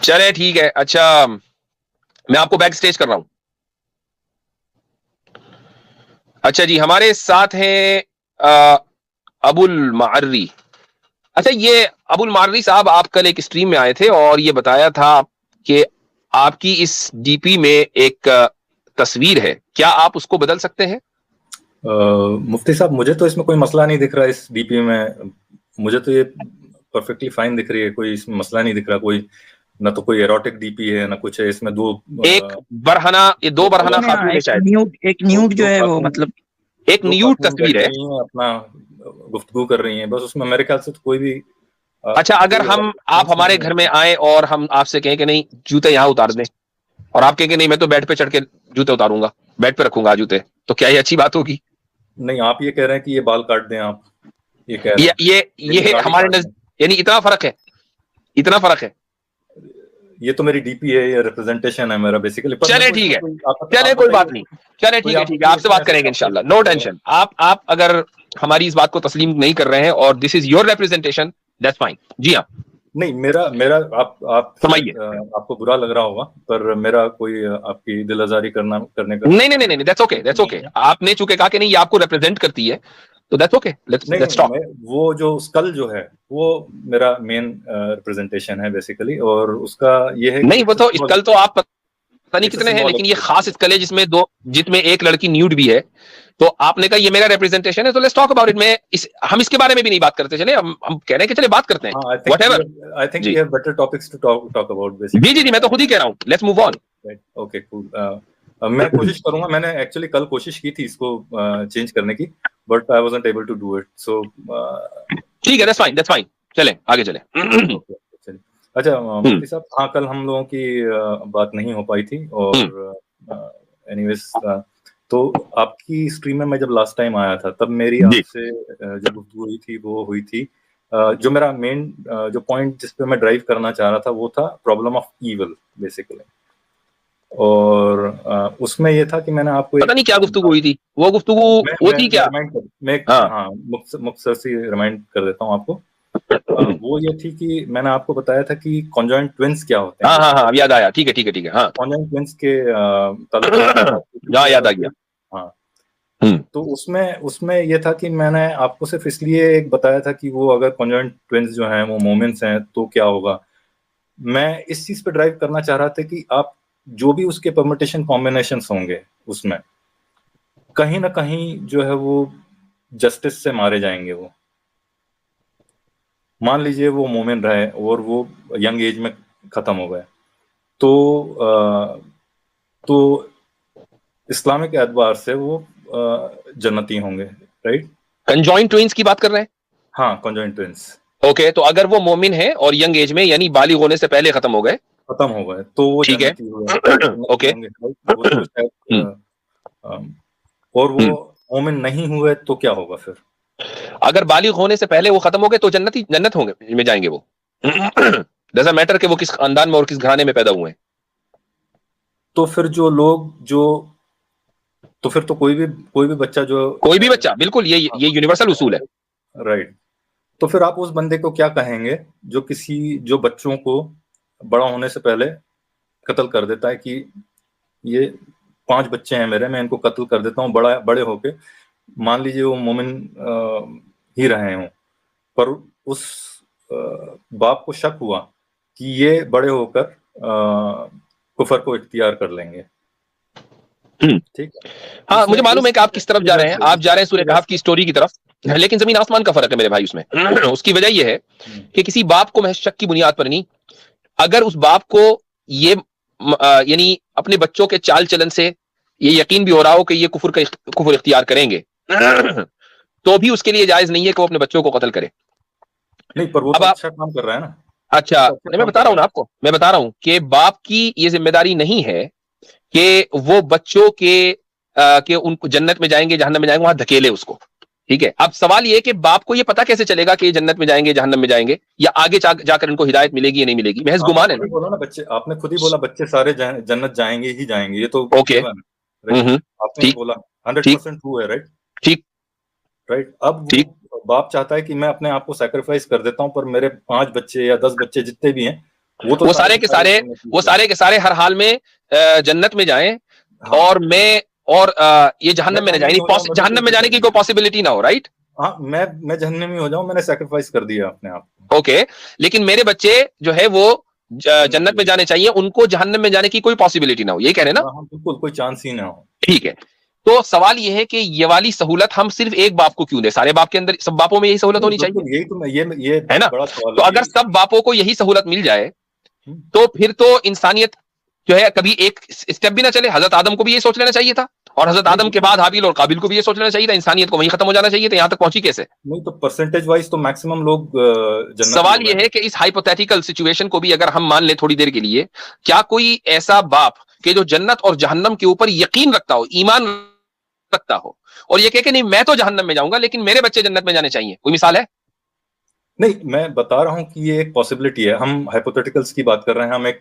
चले ठीक है। अच्छा, मैं आपको बैक स्टेज कर रहा हूं। अच्छा जी, हमारे साथ हैं अबुल मार्री। अच्छा, ये अबुल मार्री साहब, आप कल एक स्ट्रीम में आए थे और ये बताया था कि आपकी इस डीपी में एक तस्वीर है, क्या आप उसको बदल सकते हैं? मुफ्ती साहब, मुझे तो इसमें कोई मसला नहीं दिख रहा है। इस डीपी में मुझे तो ये परफेक्टली फाइन दिख रही है, कोई इसमें मसला नहीं दिख रहा। कोई ना तो कोई एरोटिक डीपी है ना कुछ है। इसमें एक बरहना, ये दो बरहना खातून खातून है शायद। एक न्यूड जो दो है वो खातून मतलब एक दो न्यूड खातून तस्वीर बैठी है। हुई हैं, अपना गुफ्तगू कर रही हैं। बस उसमें मेरे ख्याल से तो कोई भी अच्छा, अगर कोई हम आप सेंस हमारे नहीं घर है। में आए और हम आपसे कहें कि नहीं जूते यहाँ उतार दें, और आप कहेंगे नहीं मैं तो बेड पे चढ़ के जूते उतारूंगा, बेड पे रखूंगा जूते, तो क्या ये अच्छी बात होगी? नहीं, आप ये कह रहे हैं कि ये बाल काट दें, आप ये कह रहे ये हैं ये मेरी ये दाढ़ी हमारे काट नजर, दें। यानी इतना फर्क है, इतना फर्क है। ये तो मेरी डीपी है, ये रिप्रेजेंटेशन है मेरा बेसिकली। पर मेरे चले को ठीक इसमें है, कोई चले आप कोई बात बताइए, नहीं। चले कोई ठीक है, आप ठीक है, बताइए आपसे इसमें बात ऐसा करेंगे क्या इंशाल्लाह, नो टेंशन। आप अगर हमारी इस बात को तस्लीम नहीं कर रहे हैं और this is your representation, that's fine. जी हाँ, नहीं, मेरा मेरा आप शायद फरमाइए। आपको बुरा लग रहा होगा, पर मेरा कोई आपकी दिल आजारी करने का नहीं नहीं नहीं नहीं, दैट्स ओके, दैट्स नहीं ओके। है। आपने चूंकि कहा कि नहीं ये आपको रिप्रेजेंट करती है, तो दैट्स ओके, लेट्स नहीं लेट्स नहीं, टॉक। मैं वो जो स्कल जो है वो मेरा मेन रिप्रेजेंटेशन है बेसिकली। और उसका ये है कि नहीं, वो तो कल तो आप पता नहीं इट्स अ कितने हैं, लेकिन ये सिंबॉलिक। खास स्कल है जिसमें जिसमें एक लड़की न्यूड भी है। तो आपने कहा ये मेरा रिप्रेजेंटेशन है, तो लेट्स टॉक अबाउट इट। हम इसके बारे में भी नहीं बात करते, चले हम कह रहे हैं कि चले बात करते हैं, हाँ, व्हाटएवर। आई थिंक वी जी have better topics to talk about जी जी बेसिकली। जी, मैं तो खुद ही कह रहा हूँ, let's move on. Okay, cool. मैं कोशिश करूंगा। मैंने एक्चुअली कल कोशिश की थी इसको चेंज करने की, but I wasn't able to do it. So ठीक है, दैट्स फाइन, दैट्स फाइन। चले आगे चले। ओके, चलिए। अच्छा, मुफ्ती साहब, हाँ, कल हम लोगों की बात नहीं हो पाई थी। और एनीवेज, तो आपकी स्ट्रीम में मैं जब लास्ट टाइम आया था, तब मेरी जी, आपसे जो गुफ्तगू हुई थी वो हुई थी। जो मेरा मेन जो पॉइंट जिस पे मैं ड्राइव करना चाह रहा था वो था प्रॉब्लम ऑफ ईवल बेसिकली। और उसमें ये था कि मैंने आपको पता एक नहीं क्या गुफ्तगू हुई थी, वो गुफ्तगू वो थी मैं क्या? रिमाइंड कर मैं हाँ। हाँ, मुख्तसर सी रिमाइंड कर देता हूँ आपको। वो ये थी कि मैंने आपको बताया था कि कॉन्जॉइंट ट्विंस क्या होते हैं हाँ हाँ हाँ, बेसिकली। अब याद आया, ठीक है ठीक है ठीक है, हाँ। कॉन्जॉइंट ट्विंस के ताल्लुक से मैंने बात की थी हाँ, कि याद अगर आ गया। कोई, हाँ, हम्म। तो उसमें उसमें ये था कि मैंने आपको सिर्फ इसलिए एक बताया था कि वो अगर कॉन्जॉइंट ट्विंस जो हैं वो मोमेंट्स हैं तो क्या होगा। मैं इस चीज पे ड्राइव करना चाह रहा था कि आप जो भी उसके परमुटेशन कॉम्बिनेशंस होंगे उसमें कहीं ना कहीं जो है वो जस्टिस से मारे जाएंगे। वो मान लीजिए वो मोमिन रहे और वो यंग एज में खत्म हो गए, तो तो इस्लामिक एतबार से वो जन्नती होंगे, राइट। कंजॉइंट ट्विंस की बात कर रहे हैं? हाँ, कॉन्जॉइंट ट्विंस ओके, तो अगर वो मोमिन है और यंग एज में यानी बालिग होने से पहले खत्म हो गए, खत्म हो गए तो वो ठीक है। जन्नती हुए, जन्नती ओके। होंगे, right? वो तो शायद अम, और वो हम्म। मोमिन नहीं हुए तो क्या होगा फिर। अगर बालिग होने से पहले वो खत्म हो गए तो जन्नत होंगे में जाएंगे वो। डजंट मैटर कि वो किस खानदान में और किस घराने में पैदा हुए हैं। तो फिर जो लोग जो तो फिर तो कोई भी बच्चा जो कोई भी बच्चा, बिल्कुल, ये यूनिवर्सल उसूल है। राइट। तो फिर आप उस बंदे को क्या कहेंगे जो बच्चों को बड़ा होने से पहले कत्ल कर देता है कि ये 5 बच्चे हैं मेरे, मैं इनको कत्ल कर देता हूँ बड़े होके। मान लीजिए वो मोमिन ही रहे हों, पर उस बाप को शक हुआ कि ये बड़े होकर कुफर को इख्तियार कर लेंगे। ठीक है। हाँ, उसमें मुझे मालूम है कि आप किस तरफ जा रहे हैं, आप जा रहे हैं सूरह कहफ की स्टोरी की तरफ, लेकिन जमीन आसमान का फर्क है मेरे भाई उसमें। उसकी वजह यह है कि किसी बाप को महज शक की बुनियाद पर नहीं, अगर उस बाप को ये यानी अपने बच्चों के चाल चलन से ये यकीन भी हो रहा हो कि ये कुफर इख्तियार करेंगे, तो भी उसके लिए जायज नहीं है कि वो अपने बच्चों को कत्ल करे। नहीं, पर वो अब तो आप, अच्छा काम कर रहा है ना। अच्छा, वो तो अच्छा नहीं, मैं काम बता कर रहा हूं रहा ना है। आपको, मैं बता रहा हूं कि बाप की ये जिम्मेदारी नहीं है कि वो बच्चों के उनको जन्नत में जाएंगे जहन्नम में जाएंगे वहां धकेले उसको। ठीक है, अब सवाल ये है कि बाप को ये पता कैसे चलेगा कि ये जन्नत में जाएंगे जहन्नम में जाएंगे, या आगे जाकर इनको हिदायत मिलेगी या नहीं मिलेगी, महज गुमान है ना। आपने खुद ही बोला बच्चे सारे जन्नत जाएंगे ही जाएंगे, ये तो ओके। गिवन है, राइट। आपने ये ठीक, बोला ठीक, 100% ट्रू है, राइट। ठीक, राइट। अब वो ठीक। बाप चाहता है कि मैं अपने आप को सैक्रिफाइस कर देता हूँ, पर मेरे 5 बच्चे या 10 बच्चे जितने भी हैं वो सारे के सारे हर हाल में जन्नत में जाएं, और मैं और ये जहन्नम में न जाए, जहन्नम में जाने की कोई पॉसिबिलिटी ना हो, राइट? हाँ, मैं जहन्नमी हो जाऊं, मैंने सैक्रिफाइस कर दिया अपने आप को। ओके, लेकिन मेरे बच्चे जो है वो जन्नत में जाने चाहिए, उनको जहन्नम में जाने की कोई पॉसिबिलिटी ना हो, ये कह रहे हैं ना? बिल्कुल, कोई चांस ही ना हो। ठीक है, तो सवाल ये है कि ये वाली सहूलत हम सिर्फ एक बाप को क्यों दें? सारे बाप के अंदर, सब बापों में यही सहूलत होनी चाहिए, यही तो ये है ना? तो अगर सब बापों को यही सहूलत मिल जाए तो फिर तो इंसानियत जो है कभी एक स्टेप भी ना चले। हजरत आदम को भी ये सोच लेना चाहिए था, और हजरत आदम के बाद हाबिल और काबिल को भी ये सोच लेना चाहिए था, इंसानियत को वहीं खत्म हो जाना चाहिए था। यहां तक पहुंची कैसे? नहीं तो परसेंटेज वाइज तो मैक्सिमम लोग सवाल ये है कि इस हाइपोथेटिकल सिचुएशन को भी अगर हम मान लें थोड़ी देर के लिए, क्या कोई ऐसा बाप कि जो जन्नत और जहन्नम के ऊपर यकीन रखता हो, ईमान रखता हो, और ये कहे कि नहीं मैं तो जहन्नम में जाऊंगा लेकिन मेरे बच्चे जन्नत में जाने चाहिए, कोई मिसाल है? नहीं, मैं बता रहा हूं कि ये एक पॉसिबिलिटी है। हम हाइपोथेटिकल्स की बात कर रहे हैं, हम एक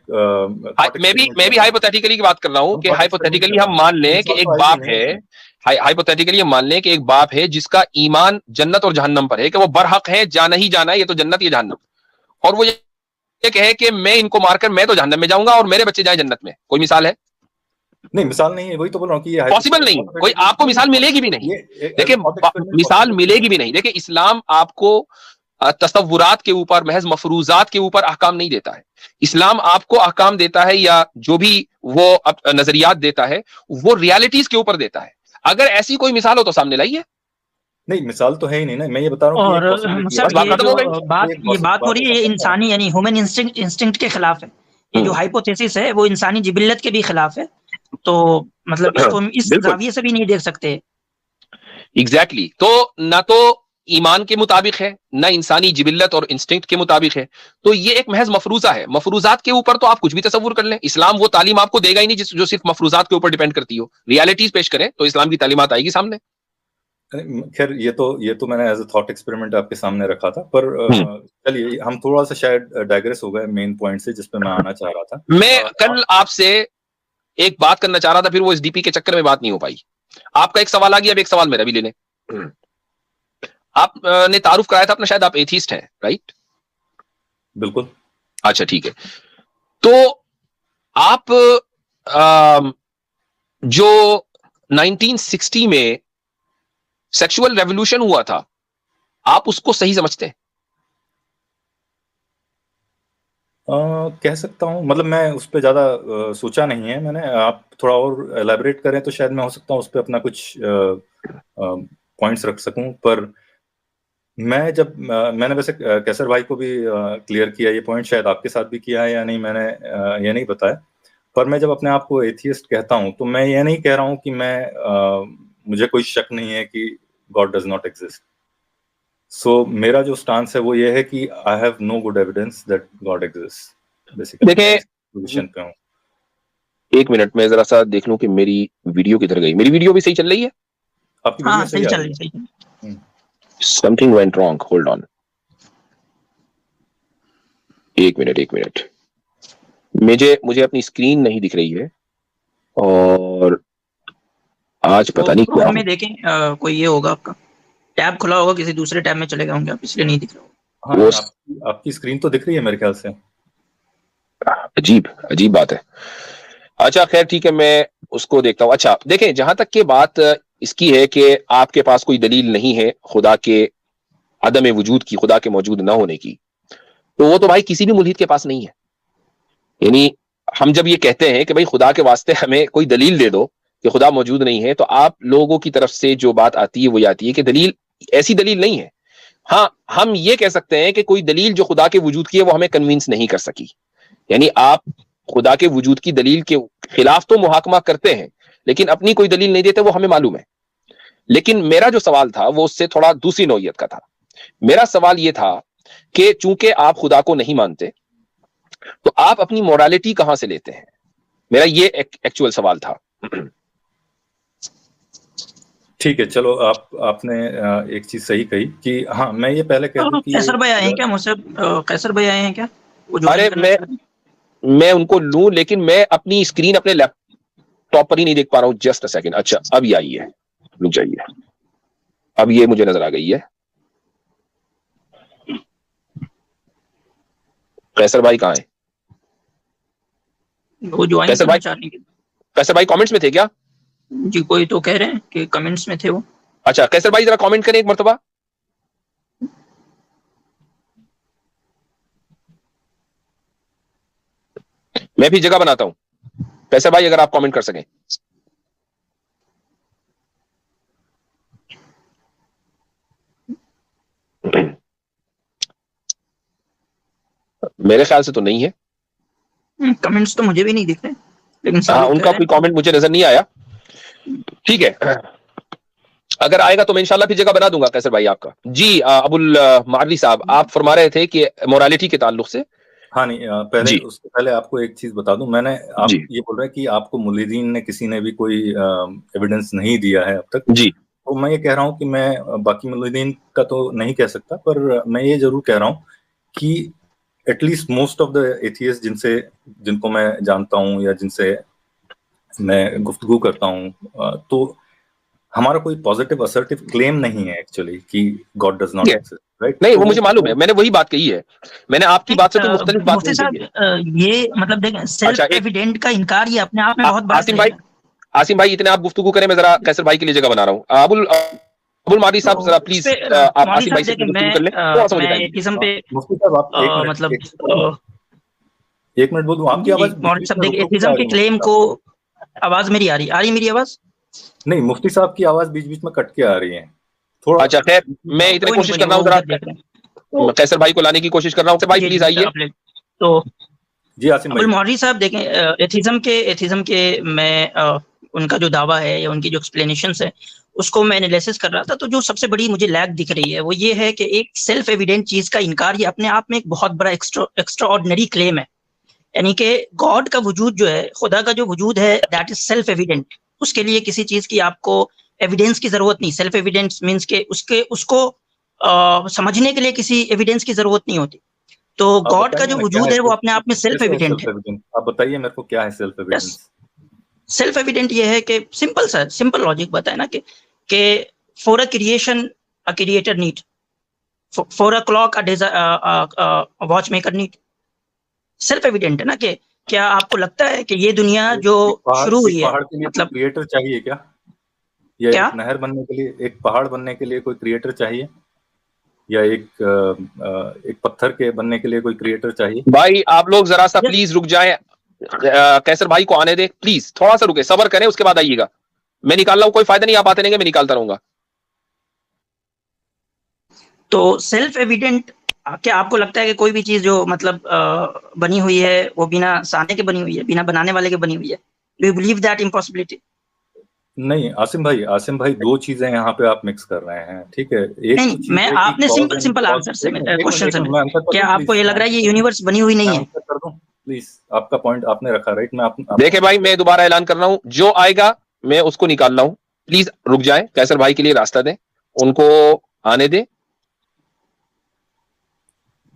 मैं भी हाइपोथेटिकली की बात कर रहा हूं कि हाइपोथेटिकली हम मान लें कि एक बाप है, हाइपोथेटिकली हम मान लें कि एक बाप है जिसका ईमान जन्नत और जहन्नम पर है, कि वो बरहक है, जाना ही जाना है, ये तो जन्नत ये जहन्नम, और वो ये कहे कि मैं इनको मारकर मैं तो जहन्नम में जाऊंगा और मेरे बच्चे जाए जन्नत में, कोई मिसाल है? नहीं, मिसाल नहीं है, वही तो बोल रहा हूं कि ये पॉसिबल नहीं, कोई आपको मिसाल मिलेगी भी नहीं। देखिए, मिसाल मिलेगी भी नहीं। देखिए, इस्लाम आपको तसव्वुरात के ऊपर, महज मफरूजात के ऊपर अहकाम नहीं देता है। इस्लाम आपको अहकाम देता है, या जो भी वो नजरियात देता है, वो रियलिटीज के ऊपर देता है। अगर ऐसी कोई मिसाल हो तो सामने लाइए। नहीं, मिसाल तो है ही नहीं ना, मैं ये बता रहा हूँ और सर ये बात हो रही है, ये इंसानी यानी ह्यूमन इंस्टिंक्ट के खिलाफ है। ये जो हाइपोथेसिस है वो इंसानी जिबिल्लत के भी खिलाफ है, तो मतलब इसको इस जाविये से भी नहीं देख सकते। एग्जैक्टली तो ना तो ईमान के मुताबिक है, ना इंसानी जिबिल्लत और इंस्टिंक्ट के मुताबिक है, तो ये एक महज मफरूजा है। मफरूजात के ऊपर तो आप कुछ भी तसव्वुर कर लें, इस्लाम वो तालीम आपको देगा ही नहीं जो सिर्फ मफरूजात के ऊपर डिपेंड करती हो। रियलिटीज पेश करें तो इस्लाम की तालीमात आएगी सामने। खैर, ये तो मैंने एज अ थॉट एक्सपेरिमेंट आपके सामने रखा था, पर चलिए हम थोड़ा सा शायद डाइग्रेस हो गए मेन पॉइंट से, जिस पे मैं आना चाह रहा था। मैं कल आपसे एक बात करना चाह रहा था, फिर वो इस डीपी के चक्कर में बात नहीं हो पाई। आपका एक सवाल आ गया, अब एक सवाल मेरा भी ले लें। आपने तारुफ कराया था अपना, शायद आप एथीस्ट हैं, राइट? बिल्कुल। अच्छा, ठीक है। तो आप जो 1960 में सेक्सुअल रेवोल्यूशन हुआ था, आप उसको सही समझते हैं? कह सकता हूँ, मतलब मैं उस पर ज्यादा सोचा नहीं है मैंने। आप थोड़ा और एलैबोरेट करें तो शायद मैं हो सकता हूँ उस पर अपना कुछ पॉइंट्स रख सकूं। पर मैं जब मैंने वैसे कैसर भाई को भी क्लियर किया ये पॉइंट, शायद आपके साथ भी किया है या नहीं, मैंने ये नहीं बताया। पर मैं जब अपने आप को एथियस्ट कहता हूँ तो मैं ये नहीं कह रहा हूँ कि मुझे कोई शक नहीं है कि God does not exist. So मेरा जो स्टांस है वो ये है कि I have no good evidence that God exist. Basically देखिए, पोजीशन पे हूँ। एक मिनट में जरा सा देख लूं कि मेरी वीडियो किधर गई। मेरी वीडियो भी सही चल रही है? आपकी वीडियो सही चल रही है। Something went wrong, hold on, एक मिनट। मुझे अपनी स्क्रीन नहीं दिख रही है, और आज पता नहीं क्या में देखें, कोई ये होगा, आपका टैब खुला होगा, किसी दूसरे टैब में चले गए होंगे आप, इसलिए नहीं दिख रहा होगा। हाँ, आपकी स्क्रीन तो दिख रही है मेरे ख्याल से। अजीब बात है। अच्छा, खैर ठीक है, मैं उसको देखता हूं। अच्छा देखें, जहां तक की बात इसकी है कि आपके पास कोई दलील नहीं है खुदा के अदम वजूद की, खुदा के मौजूद ना होने की, तो वो तो भाई किसी भी मुल्हिद के पास नहीं है। यानी हम जब ये कहते हैं कि भाई खुदा के वास्ते हमें कोई दलील दे दो कि खुदा मौजूद नहीं है, तो आप लोगों की तरफ से जो बात आती है वो आती है कि दलील, ऐसी दलील नहीं है। हाँ, हम ये कह सकते हैं कि कोई दलील जो खुदा के वजूद की है वो हमें कन्विंस नहीं कर सकी। यानी आप खुदा के वजूद की दलील के खिलाफ तो मुहाकमा करते हैं, लेकिन अपनी कोई दलील नहीं देते, वो हमें मालूम है। लेकिन मेरा जो सवाल था वो उससे थोड़ा दूसरी नौइयत का था। मेरा सवाल ये था कि चूंकि आप खुदा को नहीं मानते, तो आप अपनी मोरालिटी कहां से लेते हैं? मेरा ये एक्चुअल सवाल था। ठीक है, चलो आपने एक चीज सही कही कि हाँ, मैं ये पहले कह दूं कि कैसर भाई आए हैं क्या मुझसे? कैसर भाई आए हैं क्या? अरे मैं उनको लूं, लेकिन मैं अपनी स्क्रीन अपने लैपटॉप पर ही नहीं देख पा रहा हूं। Just a second. अच्छा, अब ये आई है, रुक जाइए, अब ये मुझे नजर आ गई है। कैसर भाई कहां है? वो ज्वाइन कैसर करना भाई, चाहने के। कैसर भाई कमेंट्स में थे क्या? जी कोई तो कह रहे हैं कि कमेंट्स में थे वो। अच्छा कैसर भाई जरा कमेंट करें एक मर्तबा। मैं भी जगह बनाता हूं, कैसर भाई अगर आप कमेंट कर सकें। मेरे ख्याल से तो नहीं है। कमेंट्स तो मुझे भी नहीं दिख रहे, लेकिन सब हाँ लोग कह उनका रहे कोई हैं। कमेंट मुझे नजर नहीं आया। ठीक है, अगर आएगा तो मैं इंशाल्लाह फिर जगह बना दूंगा कैसर भाई आपका। जी अबुल मारवी साहब, आप फरमा रहे थे कि मोरालिटी के ताल्लुक से। हाँ नहीं, पहले जी उससे पहले आपको एक चीज बता दूं। मैंने, आप जी ये बोल रहे हैं कि आपको मुल्लिदीन ने किसी ने भी कोई एविडेंस नहीं दिया है अब तक। जी तो मैं ये कह रहा हूँ कि मैं बाकी मुल्लिदीन का तो नहीं कह सकता, पर मैं ये जरूर कह रहा हूँ कि at least most of the atheist जिनको मैं जानता हूँ या जिनसे मैं गुफ्तगू करता हूँ, तो हमारा कोई पॉजिटिव असर्टिव क्लेम नहीं है एक्चुअली कि God does not exist, right? नहीं, तो वो मुझे मालूम है, मैंने वही बात कही है। मैंने आपकी बात से कोई मुख्तलिफ बात मुफ्ती नहीं कही है। साहब ये मतलब देखें, सेल्फ अच्छा, एक एविडेंट का इनकार ये अपने आप में बहुत बड़ा आसिम क्लेम भाई, है। आसिम भाई इतने आप गुफ्तगू करें, मैं जरा कैसर भाई के लिए जगह बना रहा हूँ। अबुल अबुल मादी साहब जरा तो इस प्लीज पे आप मौलवी आसिम भाई साहब से देखें, गुफ्तगू कर लें, थोड़ा सा मुझे मैं टाइम दीजिए। एथिज्म पे मुफ्ती साहब आप एक मिनट, मतलब एक मिनट बोलूं, आपकी जी आवाज बीच मौलवी बीच साहब में देखिए, रुक रुक के एथिज्म आ के रही है मुफ्ती क्लेम साहब। को आवाज मेरी आ रही मेरी आवाज। नहीं, मुफ्ती साहब की आवाज बीच बीच में कट के आ रही है थोड़ा। अच्छा खैर, मैं इतने कोई कोशिश नहीं कर रहा वो हूँ, उधर देख रहे हैं। तो कैसर भाई को लाने की कोशिश कर रहा हूँ। कैसर भाई जी प्लीज जी आइए। आप ले। तो जी आसिम अबुल भाई। मौलवी साहब देखें, एथिज्म के मैं उनका जो दावा है या उनकी जो एक्सप्लेनेशंस है उसको मैं एनालिसिस कर रहा था। तो जो सबसे बड़ी मुझे लैग दिख रही है वो ये है कि एक सेल्फ एविडेंट चीज का इनकार ये अपने आप में एक बहुत बड़ा एक्स्ट्रा ऑर्डिनरी क्लेम है। यानी कि गॉड का वजूद जो है, खुदा का जो वजूद है, दैट इज सेल्फ एविडेंट। उसके लिए किसी चीज की आपको एविडेंस की जरूरत नहीं। सेल्फ एविडेंस मीन्स के उसको समझने के लिए किसी एविडेंस की जरूरत नहीं होती। तो आप गॉड का बताइए जो ना क्या वजूद है, है वो अपने आप में सेल्फ कैसे है एविडेंट सेल्फ है। एविडेंस? आप बताइए मेरे को क्या है self yes, evidence. Self evident ये है कि सिंपल लॉजिक बताए ना कि for a creation a creator need, for a clock a watch maker need. Self evident है ना कि क्या आपको लगता है कि ये दुनिया जो शुरू हुई एक है, पहाड़ के लिए कोई मतलब क्रिएटर चाहिए क्या? या क्या एक नहर बनने के लिए, एक पहाड़ बनने के लिए कोई क्रिएटर चाहिए? या एक पत्थर के बनने के लिए कोई क्रिएटर चाहिए? भाई आप लोग जरा सा प्लीज रुक जाएं, कैसर भाई को आने दे प्लीज, थोड़ा सा रुके, सबर करें, उसके बाद आइएगा। मैं निकाल रहा हूं, कोई फायदा नहीं, आप आते रहेंगे, मैं निकालता रहूंगा। तो सेल्फ एविडेंट, क्या आपको लगता है कि कोई भी चीज जो मतलब बनी हुई है वो बिना साने के बनी हुई है, बिना बनाने वाले के बनी हुई है? Do you believe that impossibility? नहीं आसिम भाई दो चीजें यहाँ पे आप मिक्स कर रहे हैं, ठीक है? एक नहीं, तो चीज मैं है कि आपने cause and simple cause. Answer से एक मिनट, क्वेश्चन से मैं आंसर कर क्या दूं आपको प्लीज? ये लग रहा है ये यूनिवर्स बनी हुई नहीं मैं है? आंसर कर दूं प्लीज? आपका पॉइंट आपने रखा, राइट? देखे भाई, मैं दोबारा ऐलान कर रहा हूं, जो आएगा मैं उसको निकाल रहा हूं। प्लीज रुक जाए, कैसर भाई के लिए रास्ता दें, उनको आने दे।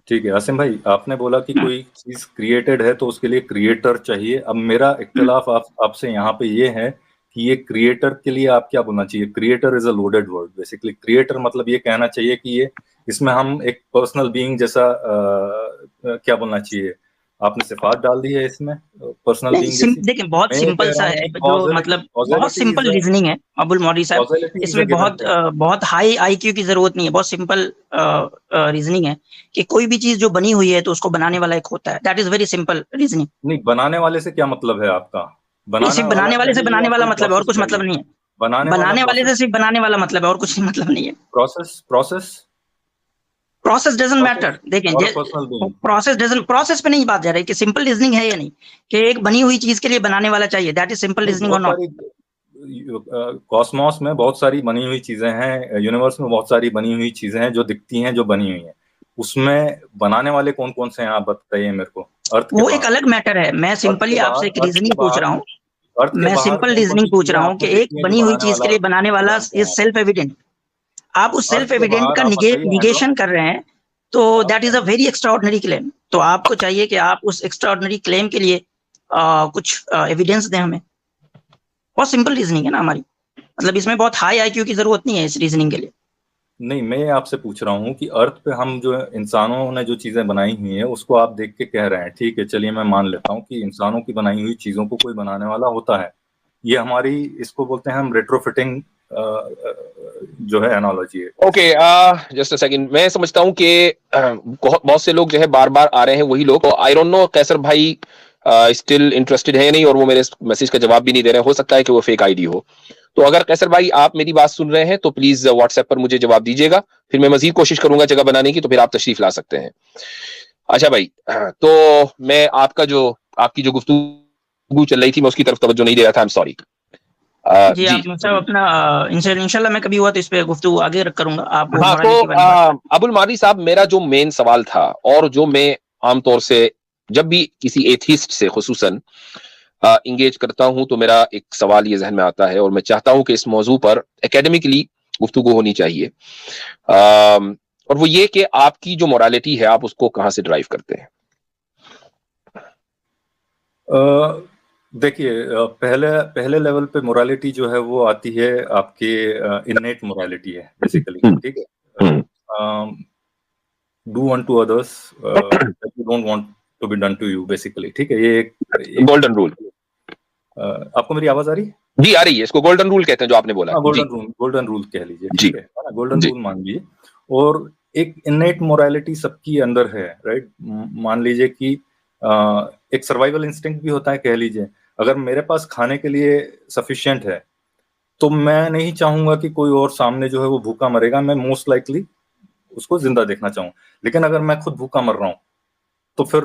ठीक है आसिम भाई, आपने बोला कि कोई चीज क्रिएटेड है तो उसके लिए क्रिएटर चाहिए। अब मेरा इख्तिलाफ आपसे यहाँ पे ये है कि ये क्रिएटर के लिए आप क्या बोलना चाहिए? Creator is a loaded word. Basically creator मतलब ये कहना चाहिए कि ये, इसमें हम एक पर्सनल बीइंग जैसा क्या बोलना चाहिए? आपने सिफात डाल दी है इसमें पर्सनल बीइंग जैसी। देखिए बहुत मैं ये सिंपल कह सा रहा हूँ है, कि जो मतलब बहुत सिंपल रीजनिंग है अबुल मौलवी साहब। इसमें बहुत हाई आईक्यू की जरूरत नहीं है, बहुत सिंपल रीजनिंग है कि कोई भी चीज जो बनी हुई है तो उसको बनाने वाला एक होता है। That is very simple reasoning. नहीं, बनाने वाले से क्या मतलब है आपका? सिर्फ बनाने वाले से बनाने वाला मतलब है, और कुछ चाहिए? मतलब नहीं है। बनाने वाले से सिर्फ बनाने वाला मतलब है, और कुछ मतलब नहीं है। Process process doesn't matter. देखें, और पर्सनल बीइंग। प्रोसेस पे नहीं बात जा रही कि सिंपल रीजनिंग है या नहीं, कि एक बनी हुई चीज के लिए बनाने वाला चाहिए। दैट इज सिंपल रीजनिंग और बहुत नॉट? सारी कॉस्मोस में बहुत सारी बनी हुई चीजें हैं, यूनिवर्स में बहुत सारी बनी हुई चीजें हैं जो दिखती हैं, जो बनी हुई हैं। उसमें बनाने वाले कौन कौन से हैं आप बताइए मेरे को। अर्थ के वो बाहर, एक अलग मैटर है। मैं सिंपली आपसे एक रीजनिंग पूछ रहा हूँ। अर्थ के मैं बाहर सिंपल कौन कौन सी रीजनिंग पूछ चीजें रहा हूँ कि आपने एक देखी हैं जो बनी हुई बनाने चीज के वाला लिए बनाने वाला जानते इज हैं? Self evident. आप उस अर्थ सेल्फ के एविडेंट बाहर का आप बताइए निगेशन कर रहे हैं, तो that is a very extraordinary claim. तो आपको चाहिए कि आप उस एक्स्ट्राऑर्डिनरी क्लेम के लिए कुछ एविडेंस दें हमें। बहुत सिंपल रीजनिंग है ना हमारी, मतलब इसमें बहुत हाई आईक्यू की जरूरत नहीं है इस रीजनिंग के लिए। नहीं, मैं आपसे पूछ रहा हूँ कि अर्थ पे हम जो इंसानों ने जो चीजें बनाई हुई हैं उसको आप देख के कह रहे हैं, ठीक है, चलिए मैं मान लेता हूँ कि इंसानों की बनाई हुई चीजों को कोई बनाने वाला होता है। ये हमारी, इसको बोलते हैं हम रेट्रोफिटिंग जो है एनालॉजी है। ओके, जस्ट अ सेकंड, मैं समझता हूँ कि बहुत से लोग जो है बार बार आ रहे हैं, वही लोग। तो आई डोंट नो कैसर भाई स्टिल इंटरेस्टेड है नहीं, और वो मेरे मैसेज का जवाब भी नहीं दे रहे हैं। हो सकता है कि वो फेक आईडी हो। तो अगर कैसर भाई आप मेरी बात सुन रहे हैं तो प्लीज व्हाट्सएप पर मुझे जवाब दीजिएगा, फिर मैं मजीद कोशिश करूंगा जगह बनाने की, तो फिर आप तशरीफ ला सकते हैं। अच्छा भाई, तो मैं आपकी जो गुफ्तगू चल रही थी मैं उसकी तरफ तवज्जो नहीं दे रहा था। I am sorry. जी आप मतलब अपना इंशाल्लाह मैं कभी हुआ तो इस पे गुफ्तगू आगे करूंगा। आप हाँ, तो अबुल मारी साहब, मेरा जो मेन सवाल था, और जो मैं आमतौर से जब भी किसी एथिस्ट से खुसूसन इंगेज करता हूं, तो मेरा एक सवाल ये जहन में आता है, और मैं चाहता हूं कि इस मौजू पर एकेडमिकली गुफ्तगू होनी चाहिए। और वो ये कि आपकी जो मोरालिटी है, आप उसको कहां से ड्राइव करते हैं? देखिए, पहले लेवल पे मोरालिटी जो है वो आती है आपके इननेट मोरालिटी है बेसिकली, ठीक है। Do unto others you don't want to be done to you, basically, ठीक है। ये एक गोल्डन रूल। आपको मेरी आवाज आ रही है? जी आ रही है। इसको गोल्डन रूल कहते हैं जो आपने बोला। गोल्डन रूल कह लीजिए, ठीक है, गोल्डन रूल मान लीजिए। और एक इननेट मोरालिटी सबकी अंदर है, राइट। मान लीजिए कि एक सर्वाइवल इंस्टिंक्ट भी होता है, कह लीजिए। अगर मेरे पास खाने के लिए सफिशिएंट है तो मैं नहीं चाहूंगा कि कोई और सामने जो है वो भूखा मरेगा, मैं मोस्ट लाइकली उसको जिंदा देखना चाहूँ। लेकिन अगर मैं खुद भूखा मर रहा हूँ तो फिर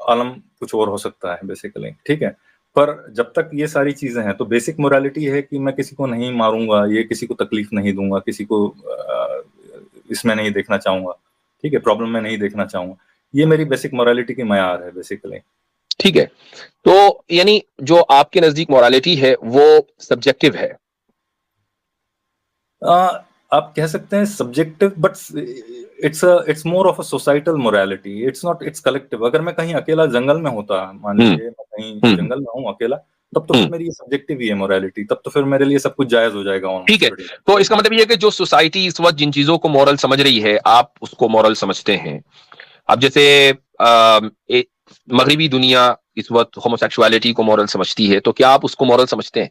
आलम कुछ और हो सकता है, बेसिकली, ठीक है। पर जब तक ये सारी चीजें हैं तो बेसिक मोरालिटी है कि मैं किसी को नहीं मारूंगा, ये किसी को तकलीफ नहीं दूंगा, किसी को इसमें नहीं देखना चाहूंगा, ठीक है, प्रॉब्लम में नहीं देखना चाहूंगा। ये मेरी बेसिक मोरालिटी की मयार है, बेसिकली। ठीक है, तो यानी जो आपके नजदीक मोरालिटी है वो सब्जेक्टिव है। आप कह सकते हैं subjective, but it's more of a societal morality. It's collective. अगर मैं कहीं अकेला जंगल में होता, मान लीजिए मैं कहीं जंगल में हूँ अकेला, तब तो फिर मेरी सब्जेक्टिव ही है मोरालिटी, तब तो फिर मेरे लिए सब कुछ जायज हो जाएगा। ठीक है, तो इसका मतलब ये है कि जो सोसाइटी इस वक्त जिन चीजों को मॉरल समझ रही है, आप उसको मॉरल समझते हैं। अब जैसे मगरिबी दुनिया इस वक्त होमोसेक्सुअलिटी को मॉरल समझती है, तो क्या आप उसको मॉरल समझते हैं?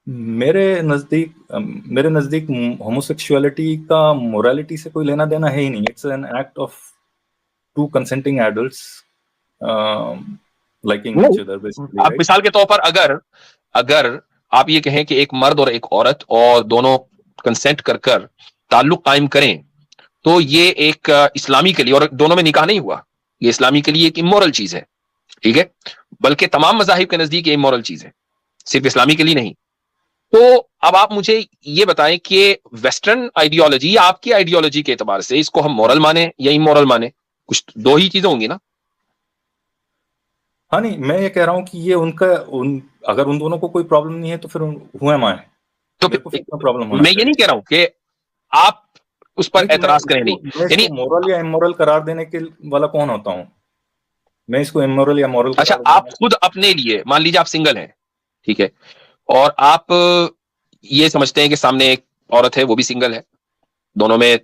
मेरे नजदीक होमोसेक्सुअलिटी का मोरालिटी से कोई लेना देना है ही नहीं। It's an act of two consenting adults liking each other, basically. आप मिसाल के तौर पर अगर आप ये कहें कि एक मर्द और एक औरत और दोनों कंसेंट कर ताल्लुक कायम करें, तो ये एक इस्लामी के लिए, और दोनों में निकाह नहीं हुआ, ये इस्लामी के लिए एक इमोरल चीज है, ठीक है। बल्कि तमाम मज़ाहिब के नजदीक ये इमोरल चीज है, सिर्फ इस्लामी के लिए नहीं। तो अब आप मुझे ये बताएं कि वेस्टर्न आइडियोलॉजी, आपकी आइडियोलॉजी के एतबार से इसको हम मॉरल माने या इमोरल माने? कुछ दो ही चीजें होंगी ना। हाँ, नहीं, मैं ये कह रहा हूँ कि ये अगर उन दोनों को कोई प्रॉब्लम नहीं है तो फिर हुआ मैं तो प्रॉब्लम मैं ये नहीं कह रहा हूँ कि आप उस पर एतराज करें नहीं, यानी मोरल या इमोरल करार देने के वाला कौन होता हूँ मैं? इसको इमोरल या मोरल। अच्छा, आप खुद अपने लिए मान लीजिए आप सिंगल हैं, ठीक है, और आप ये समझते हैं कि सामने एक औरत है, वो भी सिंगल है, दोनों में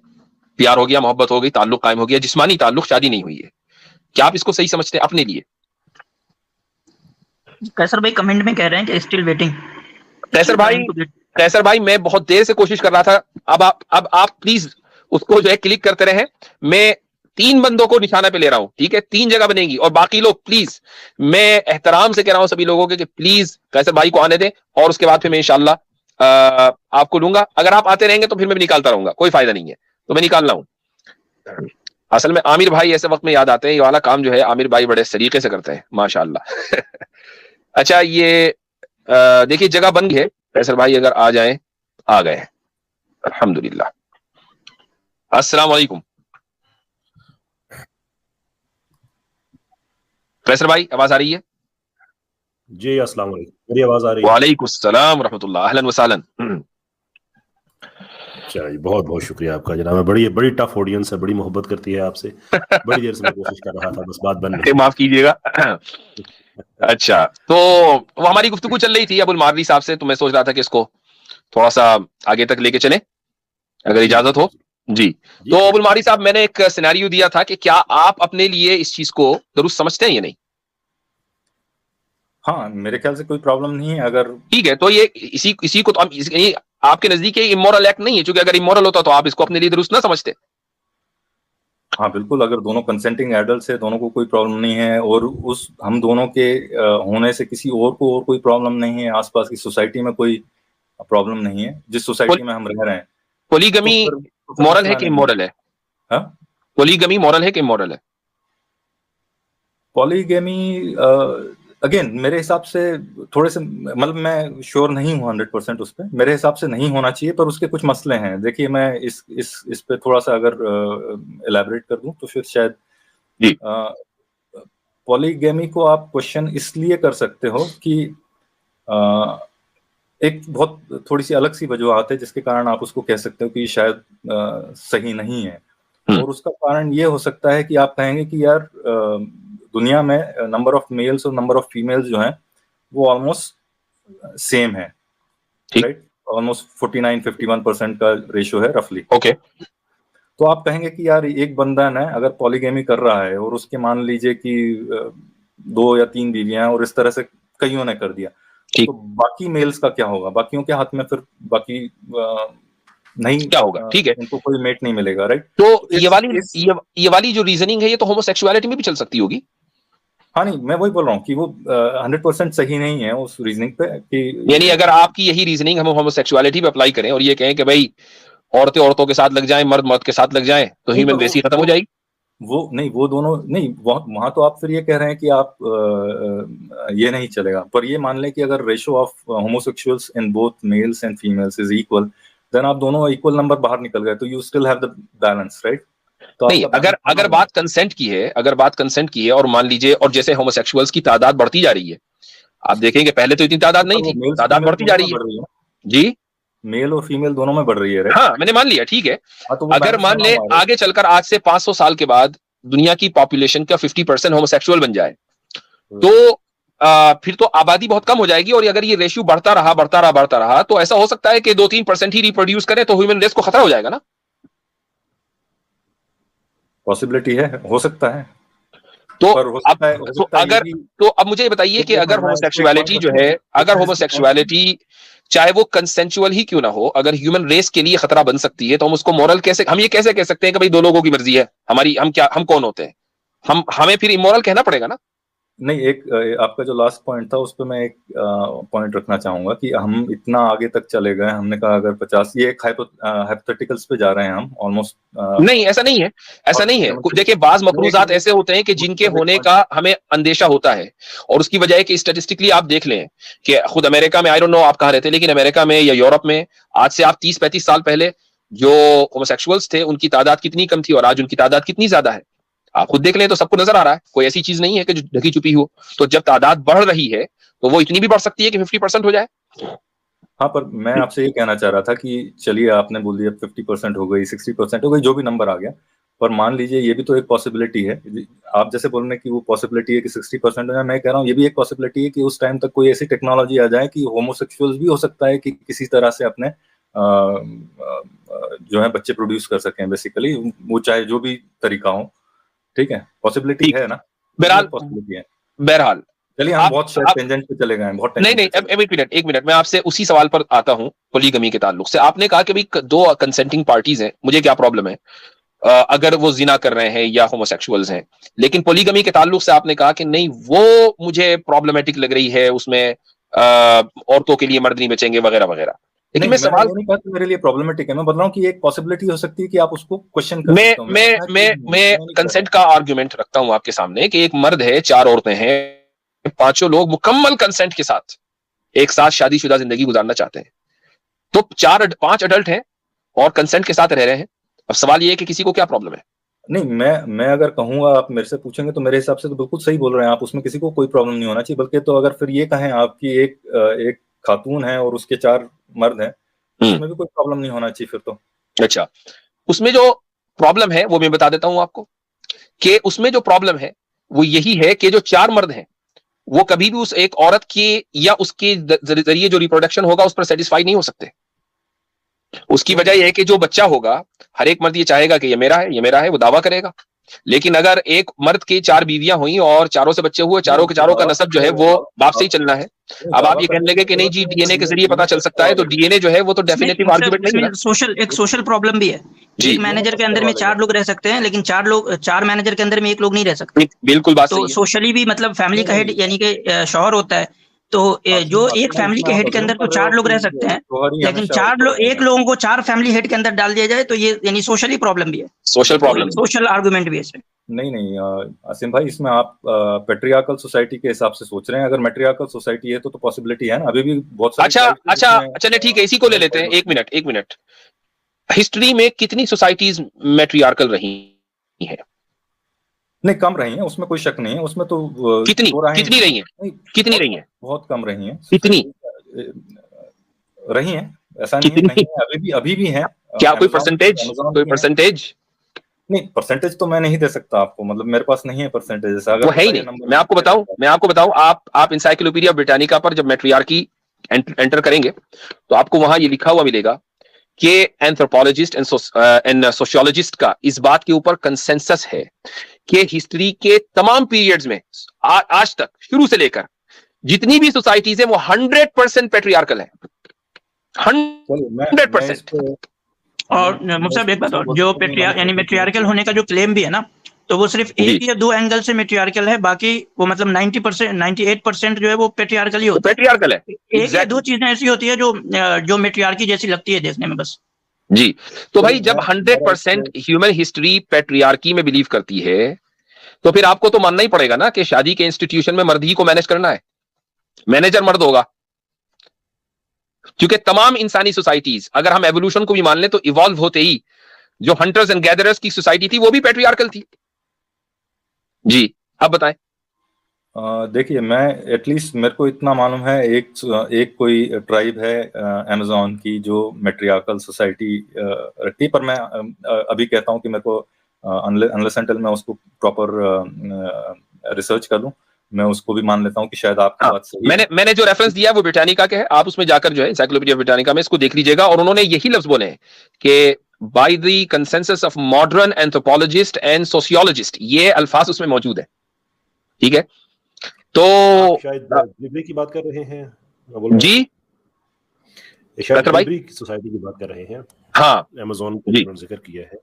प्यार हो गया, मोहब्बत हो गई, ताल्लुक कायम हो गया, जिस्मानी ताल्लुक, शादी नहीं हुई है, क्या आप इसको सही समझते हैं अपने लिए? कैसर भाई कमेंट में कह रहे हैं कि स्टिल वेटिंग। कैसर भाई मैं बहुत देर से कोशिश कर रहा था। अब आप प्लीज उसको जो है क्लिक करते रहे। मैं 3 बंदों को निशाना पे ले रहा हूं, ठीक है, 3 जगह बनेगी, और बाकी लोग प्लीज, मैं एहतराम से कह रहा हूं सभी लोगों के कि प्लीज कैसर भाई को आने दें, और उसके बाद फिर मैं इंशाल्लाह आपको लूंगा। अगर आप आते रहेंगे तो फिर मैं भी निकालता रहूंगा, कोई फायदा नहीं है, तो मैं निकाल रहा हूं। असल में आमिर भाई ऐसे वक्त में याद आते हैं, ये वाला काम जो है आमिर भाई बड़े सलीके से करते हैं, माशाल्लाह। अच्छा, ये देखिए जगह बन गई है, कैसर भाई अगर आ जाएं, आ गए, अल्हम्दुलिल्लाह। अस्सलाम वालेकुम कैसर भाई, आवाज आ रही है? जी अस्सलाम वालेकुम, मेरी आवाज आ रही है? वालेकुम अस्सलाम रहमतुल्लाह, अहलन व सहलन। चलिए, बहुत बहुत शुक्रिया आपका जनाब। बड़ी टफ ऑडियंस है, बड़ी मोहब्बत करती है आपसे। बड़ी देर से मैं कोशिश कर रहा था, बस बात बन नहीं। माफ कीजिएगा। अच्छा, तो वो हमारी गुफ्तगू चल रही थी अबुल मारली साहब से, तो मैं सोच रहा था कि इसको थोड़ा सा आगे तक लेके चले। अगर इजाजत हो जी। तो अबुल मारी साहब, मैंने एक सिनेरियो दिया था कि क्या आप अपने लिए इस चीज को दुरुस्त समझते हैं या नहीं? हाँ, मेरे ख्याल से कोई प्रॉब्लम नहीं है। अगर ठीक है, तो ये इसी को तो आपके नजदीक इमोरल एक्ट नहीं है, क्योंकि अगर इमोरल होता तो आप इसको अपने लिए दुरुस्त ना समझते। हाँ बिल्कुल, अगर दोनों कंसेंटिंग एडल्ट है, दोनों को कोई प्रॉब्लम नहीं है, और उस हम दोनों के होने से किसी और को और कोई प्रॉब्लम नहीं है, आसपास की सोसाइटी में कोई प्रॉब्लम नहीं है, जिस सोसाइटी में हम रह रहे हैं, पोलीगमी तो मॉरल है कि इमोरल है? हाँ, पोलीगमी मॉरल है कि इमोरल है? पॉलीगेमी अगेन मेरे हिसाब से थोड़े से, मतलब मैं श्योर नहीं हूँ 100% उस पर, मेरे हिसाब से नहीं होना चाहिए, पर उसके कुछ मसले हैं। देखिए, मैं इस पे थोड़ा सा अगर एलैबोरेट कर दूं तो फिर शायद जी। पॉलीगेमी को आप क्वेश्चन इसलिए कर सकते हो कि एक बहुत थोड़ी सी अलग सी वजूहत है जिसके कारण आप उसको कह सकते हो कि शायद सही नहीं है, और उसका कारण ये हो सकता है कि आप कहेंगे कि यार दुनिया में नंबर ऑफ मेल्स और नंबर ऑफ फीमेल्स जो हैं वो ऑलमोस्ट सेम है, राइट? ऑलमोस्ट 49-51% का रेशियो है रफली। ओके। तो आप कहेंगे कि यार एक बंदा ना अगर पॉलीगेमी कर रहा है और उसके मान लीजिए कि 2 या 3 बीवियां हैं और इस तरह से कईयों ने कर दिया, तो बाकी मेल्स का क्या होगा? बाकियों के हाथ में फिर बाकी नहीं क्या होगा? ठीक है, उनको कोई मेट नहीं मिलेगा, राइट? तो ये वाली जो रीजनिंग है ये तो होमोसेक्सुअलिटी में भी चल सकती होगी। हाँ, नहीं, मैं वही बोल रहा हूँ कि वो 100% सही नहीं है उस रीजनिंग पे कि, यानी अगर आपकी यही रीजनिंग हम होमोसेक्सुअलिटी पे अप्लाई करें और ये कहें कि भाई औरतें औरतों के साथ लग जाएं, मर्द मर्द के साथ लग जाएं, तो ह्यूमन रेस ही खत्म हो जाएगी। वो नहीं, वो दोनों नहीं, वहां तो आप फिर ये कह रहे हैं कि आप ये नहीं चलेगा। पर ये मान लें कि अगर ratio of homosexuals in both males and females is equal, then आप दोनों इक्वल नंबर बाहर निकल गए, तो you still have the balance, right? तो नहीं, अगर बात कंसेंट की है, अगर बात कंसेंट की है और मान लीजिए, और जैसे होमोसेक्सुअल्स की तादाद बढ़ती जा रही है, आप देखेंगे पहले तो इतनी तादाद नहीं थी, तादाद बढ़ती जा रही है जी, मेल और फीमेल दोनों में बढ़ रही है, राइट? हाँ, मैंने मान लिया, ठीक है। तो अगर मान ले आगे चलकर आज से 500 साल के बाद दुनिया की पॉपुलेशन का 50% होमोसेक्सुअल बन जाए, तो फिर तो आबादी बहुत कम हो जाएगी, और अगर ये रेशियो बढ़ता रहा तो ऐसा हो सकता है कि 2-3% ही रिप्रोड्यूस करें तो ह्यूमन रेस को खतरा हो जाएगा ना। पॉसिबिलिटी है, हो सकता है। तो अब मुझे ये बताइए कि अगर होमोसेक्सुअलिटी जो है, अगर होमोसेक्सुअलिटी चाहे वो कंसेंचुअल ही क्यों ना हो, अगर ह्यूमन रेस के लिए खतरा बन सकती है, तो हम उसको मॉरल कैसे, हम ये कैसे कह सकते हैं कि भाई दो लोगों की मर्जी है हमारी, हम कौन होते हैं? हमें फिर इमोरल कहना पड़ेगा ना। नहीं, एक आपका जो लास्ट पॉइंट था उस पर मैं एक पॉइंट रखना चाहूंगा कि हम इतना आगे तक चले गए, हमने कहा अगर 50, ये एक हाइपोथेटिकल्स पे जा रहे हैं हम ऑलमोस्ट। नहीं, ऐसा नहीं है, ऐसा नहीं है। देखिए, बाज मफरूजात ऐसे होते हैं कि जिनके होने का हमें अंदेशा होता है, और उसकी वजह है कि स्टैटिस्टिकली आप देख लें कि खुद अमेरिका में, आई डोंट नो आप कहाँ रहते, लेकिन अमेरिका में या यूरोप में आज से आप 30-35 साल पहले जो होमोसेक्सुअल्स थे उनकी तादाद कितनी कम थी और आज उनकी तादाद कितनी ज्यादा है। आप खुद देख लें तो सबको नजर आ रहा है, कोई ऐसी चीज नहीं है कि जो ढकी छुपी हो। तो जब तादाद बढ़ रही है तो वो इतनी भी बढ़ सकती है कि 50% हो जाए। हाँ, पर मैं आपसे ये कहना चाह रहा था कि चलिए आपने बोल दिया 50% हो गई, 60% हो गई, जो भी नंबर आ गया, पर मान लीजिए ये भी तो एक पॉसिबिलिटी है। आप जैसे बोल रहे हैं कि वो पॉसिबिलिटी है कि 60% हो जाए, मैं कह रहा हूँ ये भी एक पॉसिबिलिटी है कि उस टाइम तक कोई ऐसी टेक्नोलॉजी आ जाए कि होमोसेक्सुअल्स भी हो सकता है कि किसी तरह से अपने जो है बच्चे प्रोड्यूस कर सकें, बेसिकली वो चाहे जो भी तरीका हो। ठीक है, पॉसिबिलिटी है ना, पॉसिबिलिटी है। बहरहाल चलिए, हम बहुत टेंजेंट पे चले गए, बहुत नहीं, एक मिनट मैं आपसे उसी सवाल पर आता हूं। पोलीगमी के ताल्लुक से आपने कहा कि भाई दो कंसेंटिंग पार्टीज हैं, मुझे क्या प्रॉब्लम है अगर वो जिना कर रहे हैं या होमोसेक्सुअल्स हैं, लेकिन पोलीगमी के ताल्लुक से आपने कहा कि नहीं, वो मुझे प्रॉब्लमेटिक लग रही है, उसमें औरतों के लिए मर्द नहीं बचेंगे वगैरह वगैरह। लेकिन मैं सवाल नहीं कहा कि मेरे लिए प्रॉब्लमेटिक है, मैं बता रहा हूँ कि एक पॉसिबिलिटी हो सकती है कि आप उसको क्वेश्चन कर सकते हो। मैं कंसेंट का आर्गुमेंट रखता हूं आपके सामने कि एक मर्द है, 4 औरतें हैं, पांचों लोग मुकम्मल कंसेंट के साथ एक साथ शादीशुदा जिंदगी गुजारना चाहते हैं, तो 5 अडल्ट हैं और कंसेंट के साथ रह रहे हैं। अब सवाल ये है कि किसी को क्या प्रॉब्लम है? नहीं, मैं अगर कहूंगा, आप मेरे से पूछेंगे तो मेरे हिसाब से तो बिल्कुल सही बोल रहे हैं आप, उसमें किसी को कोई प्रॉब्लम नहीं होना चाहिए। बल्कि तो अगर फिर ये कहें आपकी एक खातून है और उसके 4 मर्द हैं, उसमें भी कोई प्रॉब्लम नहीं होना चाहिए फिर तो। अच्छा, उसमें जो प्रॉब्लम है वो मैं बता देता हूं आपको कि उसमें जो प्रॉब्लम है वो यही है कि जो 4 मर्द हैं वो कभी भी उस एक औरत की या उसके जरिए जो रिप्रोडक्शन होगा उस पर सेटिस्फाई नहीं हो सकते। उसकी वजह यह है कि जो बच्चा होगा, हर एक मर्द ये चाहेगा कि ये मेरा है, ये मेरा है, वो दावा करेगा। लेकिन अगर एक मर्द की 4 बीवियां हुई और चारों से बच्चे हुए, चारों के चारों का नसब जो है वो बाप से ही चलना है। अब आप ये कहने लगे कि नहीं जी डीएनए के जरिए पता चल सकता है, तो डीएनए जो है वो तो डेफिनेटिव आर्गुमेंट नहीं है। एक सोशल प्रॉब्लम भी है। एक मैनेजर के अंदर में 4 लोग रह सकते हैं, लेकिन 4 मैनेजर के अंदर में 1 लोग नहीं रह सकते। बिल्कुल बात सही है। तो सोशली भी मतलब फैमिली का हेड यानी कि शौहर होता है, तो जो एक फैमिली के हेड के अंदर तो 4 लोग रह सकते हैं, लेकिन 1 लोगों को 4 फैमिली हेड के अंदर डाल दिया जाए तो ये यानी सोशली प्रॉब्लम भी है, सोशल प्रॉब्लम, सोशल आर्गुमेंट भी है इसमें। नहीं आसिम भाई, इसमें आप पैट्रियार्कल सोसाइटी के हिसाब से सोच रहे हैं। अगर मैट्रियार्कल सोसाइटी है तो पॉसिबिलिटी है ना, अभी भी बहुत सारी। अच्छा नहीं, ठीक है, इसी को ले लेते हैं। एक मिनट। हिस्ट्री में कितनी सोसाइटीज मैट्रियार्कल रही हैं? नहीं, कम रही हैं, उसमें कोई शक नहीं है। उसमें तो कितनी रही हैं? कितनी रही हैं? बहुत कम रही हैं। कितनी रही हैं? ऐसा नहीं है, अभी भी हैं। क्या कोई परसेंटेज? नहीं, परसेंटेज तो मैं नहीं दे सकता आपको, मतलब मेरे पास नहीं है परसेंटेज ऐसा। वो है ही नहीं। मैं आपको बताऊं, आप इंसाइक्लोपीडिया ब्रिटानिका पर जब मैट्रियार्की एंटर करेंगे तो आपको वहां ये लिखा हुआ मिलेगा कि एंथ्रोपोलॉजिस्ट एंड सोशियोलॉजिस्ट का इस बात के ऊपर कंसेंसस है कि हिस्ट्री के तमाम पीरियड्स में आज तक शुरू से लेकर जितनी भी सोसाइटीज है वो 100% पैट्रियार्कल है। 100%। और मुझे एक बात और, जो यानी मैट्रियार्कल होने का जो क्लेम भी है ना, तो वो सिर्फ 1 या 2 एंगल से मैट्रियार्कल है, बाकी वो मतलब 90% 98% जो है वो पैट्रियार्कल ही होता है। पैट्रियार्कल है। 1 या 2 चीजें ऐसी होती है जो मैट्रियार्की जैसी लगती है देखने में बस। जी, तो भाई जब 100% ह्यूमन हिस्ट्री पैट्रियार्की में बिलीव करती है तो फिर आपको तो मानना ही पड़ेगा ना कि शादी के इंस्टीट्यूशन में मर्द ही को मैनेज करना है, मैनेजर मर्द होगा। क्योंकि तमाम इंसानी सोसाइटीज, अगर हम एवोल्यूशन को भी मान लें, तो इवॉल्व होते ही जो हंटर्स एंड गैदरर्स की सोसाइटी थी वो भी पैट्रियार्कल थी। जी, अब बताएं। देखिए, मैं एटलीस्ट मेरे को इतना मालूम है, एक कोई ट्राइब है अमेज़न की जो मैट्रियार्कल सोसाइटी रखती है, पर मैं अभी कहता हूं कि मेरे को अनलेस अंटिल मैं उसको प्रॉपर रिसर्च कर लूं, मैं उसको भी मान लेता हूं कि शायद आपकी बात सही है। मैंने जो रेफरेंस दिया वो ब्रिटानिका के है, आप उसमें जाकर जो है एनसाइक्लोपीडिया ब्रिटानिका में इसको देख लीजिएगा, और उन्होंने यही लफ्ज बोले हैं कि by the consensus of modern anthropologist and sociologist, ये अल्फाज उसमें मौजूद है। ठीक है, तो शायद लिबरी की बात कर रहे हैं जी, शायद लिबरी सोसाइटी की बात कर रहे हैं। हाँ, अमेज़न का जिक्र किया है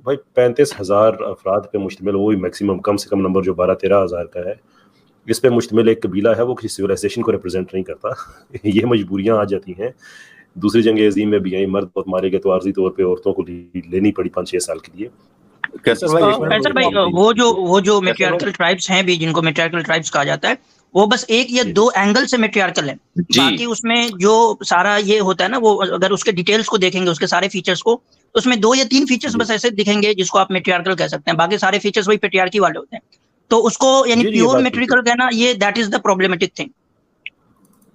भाई। 35,000 अफराद पे मुश्तमिल, वो भी मैक्सिमम, कम से कम नंबर जो 12-13 हज़ार का है, इस पे मुश्तमिल एक कबीला है, वो किसी सिविलाइजेशन को रिप्रेजेंट नहीं करता। ये मजबूरियां आ जाती हैं। दूसरी जंग अज़ीम में भी यही मर्द बहुत मारे गए, तो आर्जी तौर पे औरतों को लेनी पड़ी 5-6 साल के लिए। कैसर भाई, वो जो मैट्रियार्कल ट्राइब्स हैं भी, जिनको मैट्रियार्कल ट्राइब्स कहा जाता है, वो बस 1 या 2 एंगल से मैट्रियार्कल है। बाकी उसमें जो सारा ये होता है ना, वो अगर उसके डिटेल्स को देखेंगे, उसके सारे फीचर्स को, तो उसमें 2 या 3 फीचर्स बस ऐसे दिखेंगे जिसको आप मैट्रियार्कल कह सकते हैं, बाकी सारे फीचर्स वही पैट्रियार्की वाले होते हैं। तो उसको यानी प्योर मैट्रियार्कल कहना, ये that is the problematic thing.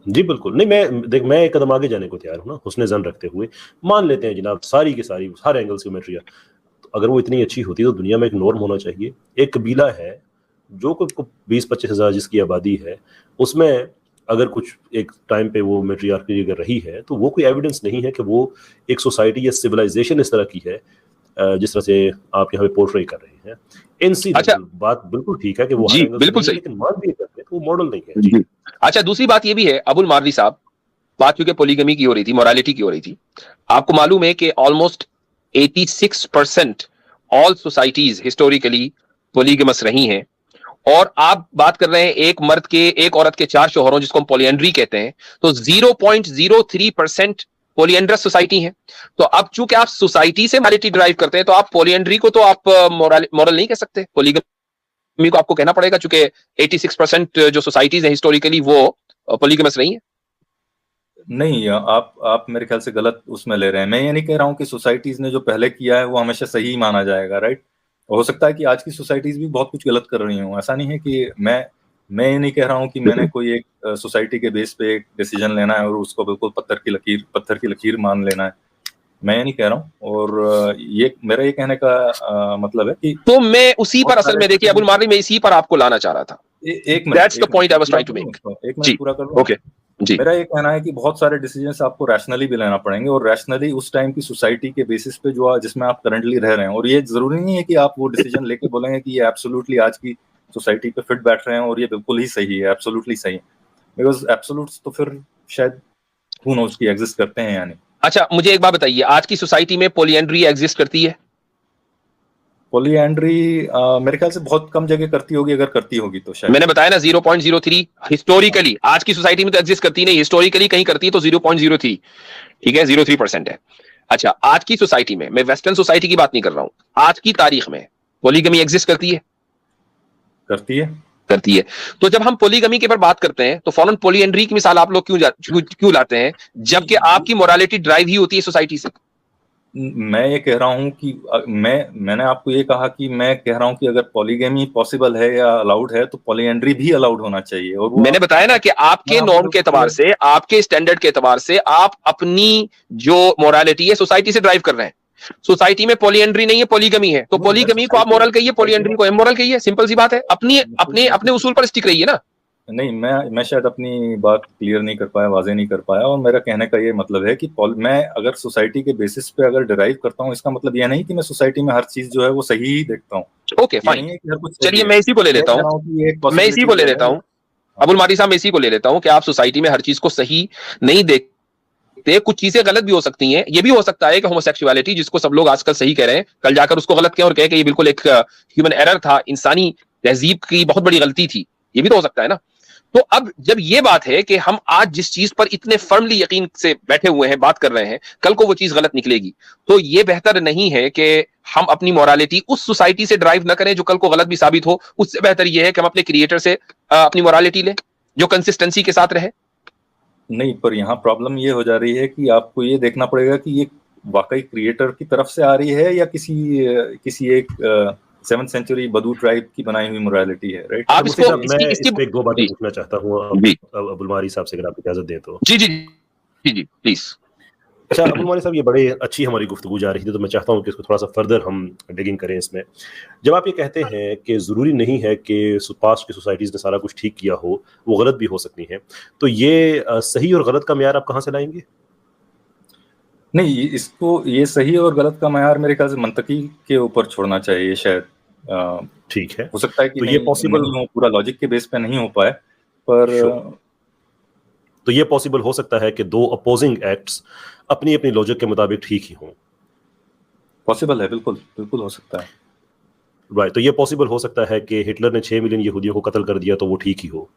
जी बिल्कुल नहीं, मैं एक कदम आगे जाने को तैयार हूँ ना, हुस्ने ज़न रखते हुए मान लेते हैं जनाब सारी की सारी हर एंगल से मैट्रियार्क, तो अगर वो इतनी अच्छी होती तो दुनिया में एक नॉर्म होना चाहिए। एक कबीला है जो को 20-25 हज़ार जिसकी आबादी है, उसमें अगर कुछ एक टाइम पे वो मैट्रियार्की अगर रही है, तो वो कोई एविडेंस नहीं है कि वो एक सोसाइटी या सिविलाइजेशन इस तरह की है जिस तरह से आप यहाँ पे पोर्ट्रे कर रहे हैं। अच्छा, बात बिल्कुल ठीक है कि वो जी बिल्कुल सही, लेकिन मान भी करते हैं तो वो मॉडल नहीं है। जी अच्छा, दूसरी बात ये भी है अबुल मार्दी साहब, बात क्योंकि पॉलीगमी की हो रही थी, मोरालिटी की हो रही थी, आपको मालूम है कि almost 86% all societies historically polygamous रही हैं, और आप बात कर रहे हैं एक औरत के 4 शौहरों, जिसको हम पॉलीएंड्री कहते हैं, तो 0.03% पॉलीएंड्रस सोसाइटी है। तो अब चूंकि आप सोसाइटी से मोरालिटी ड्राइव करते हैं, तो आप पॉलीएंड्री को तो आप मॉरल नहीं कह सकते, पॉलीगमी को आपको कहना पड़ेगा, चूंकि 86% जो सोसाइटीज हैं हिस्टोरिकली वो पॉलीगमस रही हैं। नहीं, आप मेरे ख्याल से गलत उसमें ले रहे हैं। मैं ये नहीं कह रहा हूं कि सोसाइटीज ने जो पहले किया है वो हमेशा सही माना जाएगा, राइट। हो सकता है कि आज की सोसाइटीज भी बहुत कुछ गलत कर रही हूँ, ऐसा नहीं है कि मैं ये नहीं कह रहा हूँ कि मैंने कोई एक सोसाइटी के बेस पे एक डिसीजन लेना है और उसको बिल्कुल पत्थर की लकीर मान लेना है, मैं ये नहीं कह रहा हूँ। और ये मेरा ये कहने का मतलब है कि तो मैं उसी पर असल में, देखिए अबुल मार्दी, मैं इसी पर आपको लाना चाह रहा था। एक That's the point I was trying to make. एक मिनट पूरा कर लूं। Okay. जी मेरा ये कहना है कि बहुत सारे डिसीजंस आपको रैशनली भी लेना पड़ेंगे, और रैशनली उस टाइम की सोसाइटी के बेसिस पे जो जिसमें आप करंटली रह रहे हैं। और ये जरूरी नहीं है कि आप वो डिसीजन लेके बोलेंगे कि ये एब्सोल्युटली आज की सोसाइटी पे फिट बैठ रहे हैं और ये बिल्कुल ही सही है, एब्सोल्युटली सही है, बिकॉज एब्सोल्यूट्स तो फिर शायद हू नोज़ की एग्जिस्ट करते हैं या नहीं। अच्छा, मुझे एक बात बताइए, आज की सोसाइटी में पॉलीएंड्री एग्जिस्ट करती है? पॉलीएंड्री मेरे ख्याल से बहुत कम जगह करती होगी, अगर करती होगी तो शायद। मैंने बताया ना 0.03 हिस्टोरिकली, आज की सोसाइटी में तो एग्जिस्ट करती नहीं, हिस्टोरिकली कहीं करती है तो 0.03, ठीक है, 0.3% है। अच्छा, आज की सोसाइटी में, मैं वेस्टर्न सोसाइटी की बात नहीं कर रहा हूं, आज की तारीख में पॉलीगमी एग्जिस्ट करती है? करती है, करती है। तो जब हम पॉलीगमी के ऊपर बात करते हैं तो फौरन पॉलीएंड्री की मिसाल आप लोग क्यों लाते हैं, जबकि आपकी मोरालिटी ड्राइव ही होती है सोसाइटी से? मैं ये कह रहा हूँ कि मैंने आपको ये कहा कि मैं कह रहा हूँ कि अगर पॉलीगमी पॉसिबल है या अलाउड है तो पॉलीएंड्री भी अलाउड होना चाहिए। और मैंने बताया ना कि आपके नॉर्म के एतबार से, आपके स्टैंडर्ड के एतबार से आप अपनी जो मोरालिटी है सोसाइटी से ड्राइव कर रहे हैं। सोसाइटी में पॉलीएंड्री नहीं है, पॉलीगमी है, तो पॉलीगमी को आप मोरल कहिए, पॉलीएंड्री को इमोरल कहिए, सिंपल सी बात है। अपने उसूल पर स्टिक रहिए ना। नहीं, मैं शायद अपनी बात क्लियर नहीं कर पाया, वाज़ेह नहीं कर पाया। और मेरा कहने का ये मतलब है कि मैं अगर सोसाइटी के बेसिस पे अगर डिराइव करता हूँ, इसका मतलब यह नहीं कि मैं सोसाइटी में हर चीज जो है वो सही ही देखता हूँ। ओके फाइन, चलिए मैं इसी को ले लेता हूँ, अबुल मारी साहब, मैं इसी को ले लेता हूँ कि आप सोसाइटी में हर चीज को सही नहीं देखते, कुछ चीजें गलत भी हो सकती हैं। ये भी हो सकता है कि होमोसेक्सुअलिटी, जिसको सब लोग आजकल सही कह रहे हैं, कल जाकर उसको गलत कहें और कहे कि ये बिल्कुल एक ह्यूमन एरर था, इंसानी तहजीब की बहुत बड़ी गलती थी। ये भी तो हो सकता है ना। तो अब जब ये बात है कि हम आज जिस चीज पर इतने फर्मली यकीन से बैठे हुए हैं, बात कर रहे हैं, कल को वो चीज गलत निकलेगी, तो ये बेहतर नहीं है कि हम अपनी मोरालिटी उस सोसाइटी से ड्राइव ना करें जो कल को गलत भी साबित हो। उससे बेहतर ये है कि हम अपने क्रिएटर से अपनी मोरालिटी लें जो कंसिस्टेंसी के साथ रहे। नहीं, पर यहाँ प्रॉब्लम ये हो जा रही है कि आपको ये देखना पड़ेगा कि ये वाकई क्रिएटर की तरफ से आ रही है या किसी एक 7th सेंचुरी बदू ट्राइब की बनाई हुई मोरालिटी है, राइट? आप इसको मैं इस पे एक दो बातें पूछना चाहता हूँ अबुल मारी साहब से, अगर आप इजाजत दें तो। जी जी जी जी प्लीज। अच्छा अबुल मारी साहब, ये बड़े अच्छी हमारी गुफ्तगू जा रही थी, तो मैं चाहता हूँ कि इसको थोड़ा सा फर्दर हम डिगिंग करें इसमें। जब आप ये कहते हैं कि ज़रूरी नहीं है कि पास्ट की सोसाइटीज़ ने सारा कुछ ठीक किया हो, वो गलत भी हो सकती हैं, तो ये सही और गलत का म्यार आप कहाँ से लाएंगे? नहीं, इसको ये सही और गलत का म्यार मेरे ख्याल से मंतकी के ऊपर छोड़ना चाहिए शायद। ठीक है, हो सकता है कि तो ये पॉसिबल नहीं हो, पूरा लॉजिक के बेस पे नहीं हो पाए, पर तो ये पॉसिबल हो सकता है कि दो अपोजिंग एक्ट्स अपनी अपनी लॉजिक के मुताबिक ठीक ही हों। पॉसिबल है, बिल्कुल बिल्कुल हो सकता है। राइट, तो ये पॉसिबल हो सकता है कि हिटलर ने 6 मिलियन यहूदियों को कत्ल कर दिया तो वो ठीक ही हो।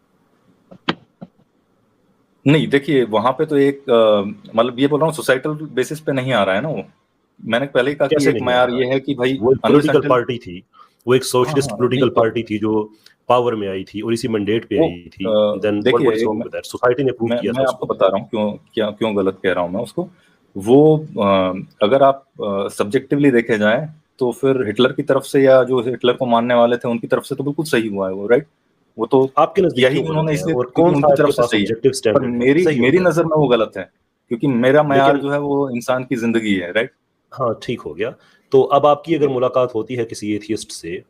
नहीं, देखिए वहां पे तो एक मतलब ये बोल रहा हूँ सोसाइटल बेसिस पे नहीं आ रहा है ना वो। मैंने पहले ही कहा कि एक म्यार ये है कि भाई वो पॉलिटिकल पार्टी थी, वो एक सोशलिस्ट पॉलिटिकल पार्टी थी जो पावर में आई थी और इसी मैंडेट पे आई थी। Then what was wrong with that? Society ने प्रूव किया था। मैं आपको बता रहा हूँ क्यों गलत कह रहा हूँ मैं उसको। वो अगर आप सब्जेक्टिवली देखे जाए तो फिर हिटलर की तरफ से या जो हिटलर को मानने वाले थे उनकी तरफ से तो बिल्कुल सही हुआ है वो, राइट? वो तो आपके नजदीक यही उन्होंने इसलिए और कौन सा उनकी तरफ से सही है, पर मेरी नजर में वो गलत है, क्योंकि मेरा म्यार जो है वो इंसान की जिंदगी है, राइट? हाँ ठीक हो गया। तो अब आपकी अगर मुलाकात होती है किसी एथियस्ट से,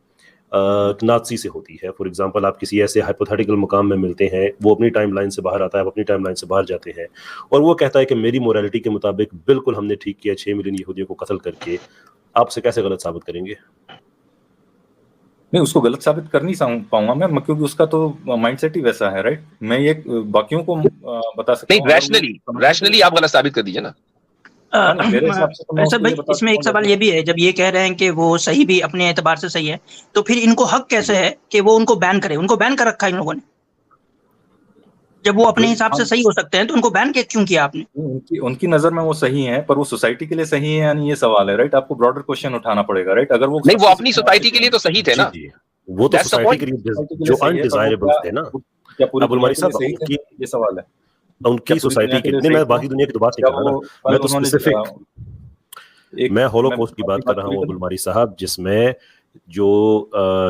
नाज़ी से होती है, फॉर एग्जांपल आप किसी ऐसे हाइपोथेटिकल मुकाम में मिलते हैं, वो अपनी टाइमलाइन से बाहर आता है, आप अपनी टाइमलाइन से बाहर जाते हैं, और वो कहता है कि मेरी मोरालिटी के मुताबिक बिल्कुल हमने ठीक किया 6 मिलियन यहूदियों को कत्ल करके, आपसे कैसे गलत साबित करेंगे? नहीं, उसको गलत साबित कर नहीं पाऊंगा मैं, क्योंकि उसका तो माइंडसेट ही वैसा है, राइट? मैं ये बाकियों को बता सकता हूं। नहीं, रैशनली आप गलत साबित कर दीजिए ना। मेरे हिसाब से तो ऐसा भाई, इसमें एक सवाल ये भी है, जब ये कह रहे हैं कि वो सही भी अपने एतबार से सही है, तो फिर इनको हक कैसे है कि वो उनको बैन करे? उनको बैन कर रखा है इन लोगों ने। जब वो अपने हिसाब से सही हो सकते हैं तो उनको बैन क्यों किया आपने? उनकी नजर में वो सही है, पर वो सोसाइटी के लिए सही है या नहीं, ये सवाल है, राइट? आपको ब्रॉडर क्वेश्चन उठाना पड़ेगा, राइट? अगर वो नहीं, वो अपनी सोसाइटी के लिए तो सही थे ना, वो तो सोसाइटी के लिए जो अनडिजायरेबल थे ना। अबुल मारी साहब, ये सवाल है उनकी सोसाइटी के लिए। मैं बाकी दुनिया की तो बात नहीं कर रहा ना, मैं तो स्पेसिफिक मैं होलोकॉस्ट की बात कर रहा हूँ अबुल मारी साहब, जिसमें जो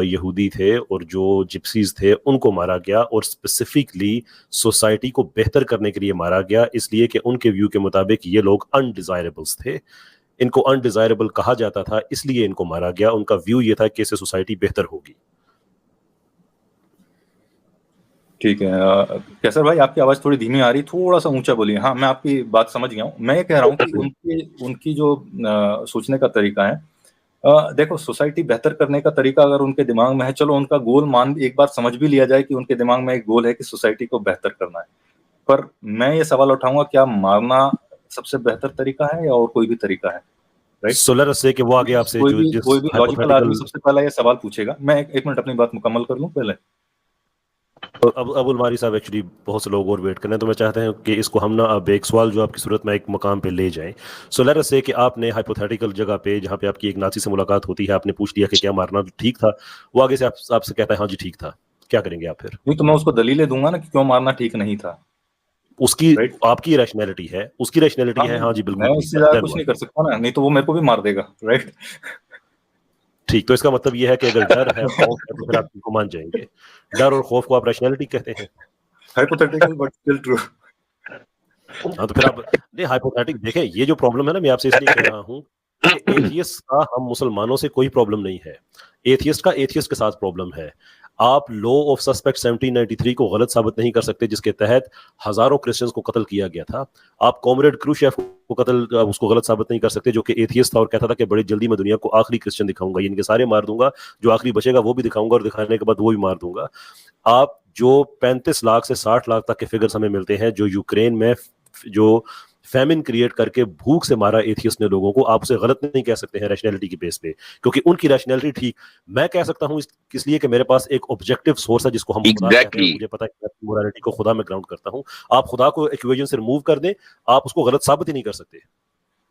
यहूदी थे और जो जिप्सीज थे उनको मारा गया, और स्पेसिफिकली सोसाइटी को बेहतर करने के लिए मारा गया, इसलिए कि उनके व्यू के मुताबिक ये लोग अनडिजायरेबल्स थे, इनको अनडिजायरेबल कहा जाता था, इसलिए इनको मारा गया। उनका व्यू ये था कि इससे सोसाइटी बेहतर होगी। ठीक है। कैसर भाई, आपकी आवाज थोड़ी धीमी आ रही, थोड़ा सा ऊंचा बोलिए। हाँ, मैं आपकी बात समझ गया हूँ। मैं ये कह रहा हूँ कि उनकी जो सोचने का तरीका है, देखो, सोसाइटी बेहतर करने का तरीका अगर उनके दिमाग में है, चलो उनका गोल एक बार समझ भी लिया जाए कि उनके दिमाग में एक गोल है कि सोसाइटी को बेहतर करना है, पर मैं ये सवाल उठाऊंगा, क्या मारना सबसे बेहतर तरीका है या और कोई भी तरीका है? राइट। सोलर से कि वो आगे आपसे कोई जो भी जिस लॉजिकल आदमी hypothetical सबसे पहला ये सवाल पूछेगा। मैं एक मिनट अपनी बात मुकम्मल कर लूं पहले। अब अबुल मारी साहब, एक्चुअली बहुत से लोग और वेट कर रहे हैं, तो मैं चाहता हूं कि इसको हम ना अब एक सवाल जो आपकी सूरत में एक मुकाम पे ले जाएं। सो लेट अस से कि आपने हाइपोथेटिकल जगह पे जहां पे आपकी एक नाची से मुलाकात होती है, आपने पूछ लिया कि क्या मारना ठीक था, वो आगे से आपसे कहता है हाँ जी ठीक था, क्या करेंगे आप फिर? नहीं तो मैं उसको दलीलें दूंगा ना कि क्यों मारना ठीक नहीं था। उसकी राइट। आपकी रैशनैलिटी है, उसकी रैशनैलिटी है हाँ जी बिल्कुल मैं ठीक इससे था, ज्यादा then कुछ what? नहीं कर सकता ना, नहीं तो वो मेरे को भी मार देगा। राइट। ठीक, तो इसका मतलब ये है कि अगर डर है, खौफ है, तो फिर आप इनको मान जाएंगे। डर और खौफ को आप रैशनैलिटी कहते हैं? Hypothetical but still true. हाँ, तो फिर आप नहीं, हाइपोथेटिक देखें, ये जो प्रॉब्लम है ना, मैं आपसे इसलिए कह रहा हूँ कि एथियस्ट का हम मुसलमानों से कोई प्रॉब्लम नहीं है, एथियस्ट का एथियस्ट के साथ प्रॉब्लम है। आप लॉ ऑफ सस्पेक्ट 1793 को गलत साबित नहीं कर सकते, जिसके तहत हजारों क्रिश्चियंस को कत्ल किया गया था। आप कॉमरेड क्रूशेव को कत्ल उसको गलत साबित नहीं कर सकते, जो कि एथियस्ट था और कहता था कि बड़ी जल्दी मैं दुनिया को आखिरी क्रिश्चियन दिखाऊंगा, इनके सारे मार दूंगा, जो आखिरी बचेगा वो भी दिखाऊंगा और दिखाने के बाद वो भी मार दूंगा। आप जो 35 लाख से 60 लाख तक के फिगर्स हमें मिलते हैं जो यूक्रेन में जो फैमिन क्रिएट करके भूख से मारा एथियस्ट ने लोगों को, आप उसे गलत नहीं कह सकते हैं रैशनैलिटी की बेस पे, क्योंकि उनकी रैशनैलिटी ठीक। मैं कह सकता हूं इसलिए कि मेरे पास एक ऑब्जेक्टिव सोर्स है जिसको हम खुदा कहते हैं। मुझे पता है कि मोरालिटी को खुदा में ग्राउंड करता हूं। आप खुदा को इक्वेशन से रिमूव कर दें, आप उसको गलत साबित ही नहीं कर सकते।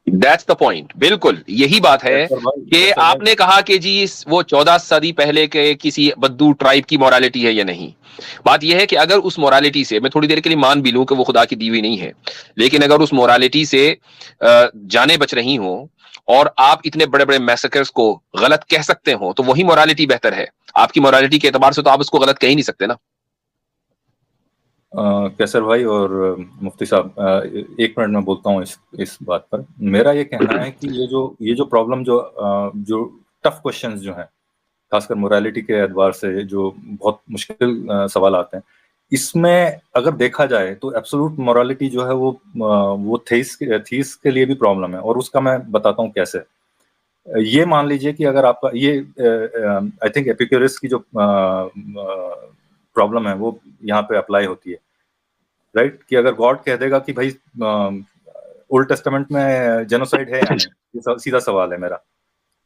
That's the point. बिल्कुल यही बात है कि आपने कहा कि जी वो 14 सदी पहले के किसी बद्दू ट्राइब की मोरालिटी है या नहीं। बात यह है कि अगर उस मोरालिटी से मैं थोड़ी देर के लिए मान भी लूं कि वो खुदा की दी हुई नहीं है, लेकिन अगर उस मोरालिटी से जाने बच रही हो और आप इतने बड़े बड़े मैसेकर्स को गलत कह सकते हो, तो वही मोरालिटी बेहतर है। आपकी मोरालिटी के एतबार से तो आप उसको गलत कह ही नहीं सकते ना। कैसर भाई और मुफ्ती साहब, एक मिनट में बोलता हूँ इस बात पर। मेरा ये कहना है कि ये जो प्रॉब्लम जो टफ क्वेश्चंस जो हैं, खासकर मोरालिटी के एतबार से जो बहुत मुश्किल सवाल आते हैं, इसमें अगर देखा जाए तो एब्सोल्यूट मोरालिटी जो है वो थीस के लिए भी प्रॉब्लम है, और उसका मैं बताता हूँ कैसे। ये मान लीजिए कि अगर आपका ये आई थिंक एपिक्यूरस की जो प्रॉब्लम है वो यहाँ पे अप्लाई होती है। राइट, कि अगर गॉड कह देगा कि भाई ओल्ड टेस्टामेंट में जेनोसाइड है या नहीं, सीधा सवाल है मेरा